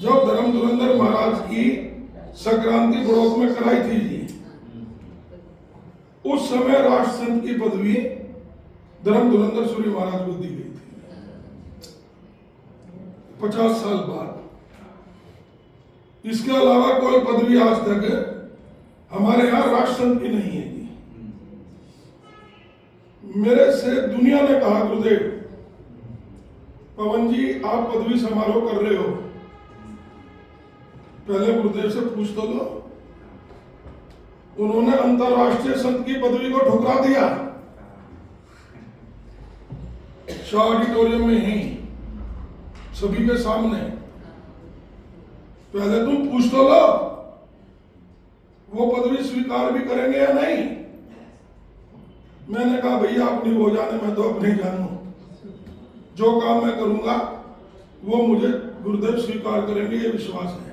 जब धर्म धुरंधर महाराज की संक्रांति बड़ौत में कराई थी जी, उस समय राष्ट्र संत की पदवी धर्म धुरंधर सूरी महाराज को दी गई थी 50 साल बाद। इसके अलावा कोई पदवी आज तक हमारे यहां राष्ट्र संत की नहीं है जी। मेरे से दुनिया ने कहा, गुरुदेव पवन जी आप पदवी समारोह कर रहे हो, पहले गुरुदेव से पूछ तो लो। उन्होंने अंतरराष्ट्रीय संत की पदवी को ठुकरा दिया शाह ऑडिटोरियम में ही सभी के सामने। पहले तुम पूछ तो लो वो पदवी स्वीकार भी करेंगे या नहीं। मैंने कहा भैया अपनी हो जाने, मैं तो अपने जानू, जो काम मैं करूंगा वो मुझे गुरुदेव स्वीकार करेंगे, ये विश्वास है।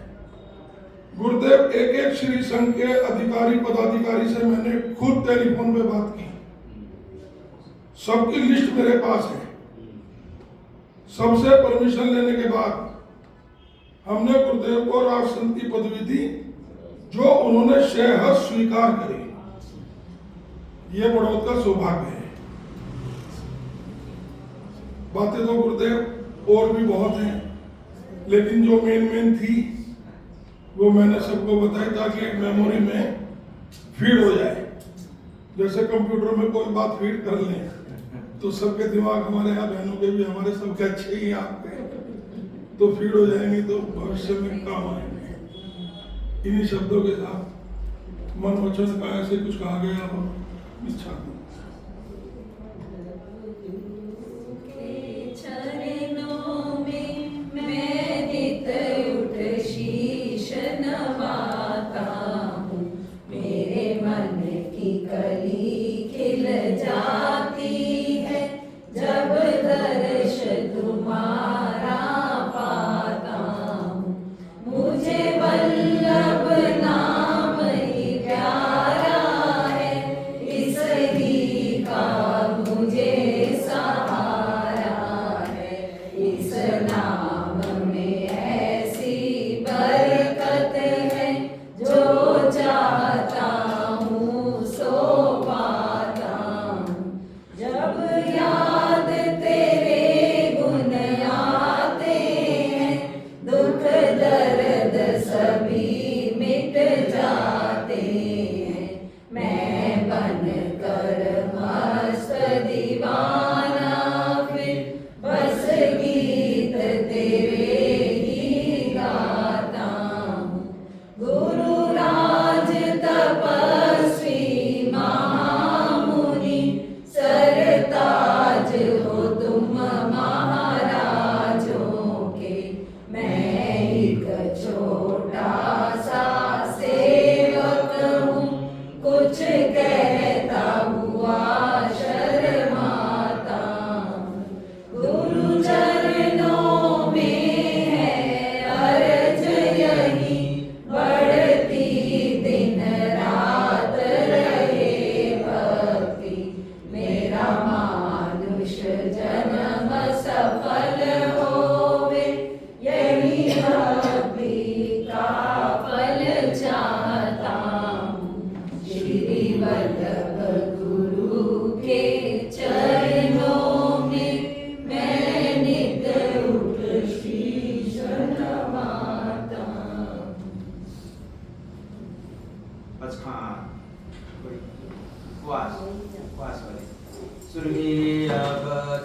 गुरुदेव एक एक श्री संघ के अधिकारी पदाधिकारी से मैंने खुद टेलीफोन पे बात की, सबकी लिस्ट मेरे पास है। सबसे परमिशन लेने के बाद हमने गुरुदेव को राष्ट्र संत की पदवी दी, जो उन्होंने सहज स्वीकार करी। ये बड़ौत का सौभाग्य है। बातें तो गुरुदेव और भी बहुत हैं, लेकिन जो मेन थी वो मैंने सबको बताई ताकि एक मेमोरी में फीड हो जाए। जैसे कंप्यूटर में कोई बात फीड कर लें तो सबके दिमाग, हमारे यहाँ बहनों के भी, हमारे सबके अच्छे ही आपके, तो फीड हो जाएंगे तो भविष्य में काम आएंगे। इन्हीं शब्दों के साथ मन वचन का ऐसे कुछ कहा गया हो, इच्छा चरणों में मैं नित उठ शीश नवाता हूँ, मेरे मन की कली खिल जाती है जब दर्श तुम्हारा पाता हूँ। मुझे वल्लभ नाम ही प्यारा है, इसही का मुझे सहारा है। इस नाम में ऐसी बरकत है, जो चाहता हूँ सो पाता हूँ। जब याद तेरे गुण आते हैं, दुख दर्द सभी मिट जाते हैं। मैं बन कर मस्त दीवाना फिर बस गीत तेरे ही गाता हूँ। गुरु राज तपस्वी महामुनि, सरताज हो तुम महाराजों के। मैं एक छोटा सा सेवक हूँ, कुछ कहता हुआ वल्लभ गुरु के चरणों में मैं नित उठ शीश नवाता। उपवास वाले सुरभि अब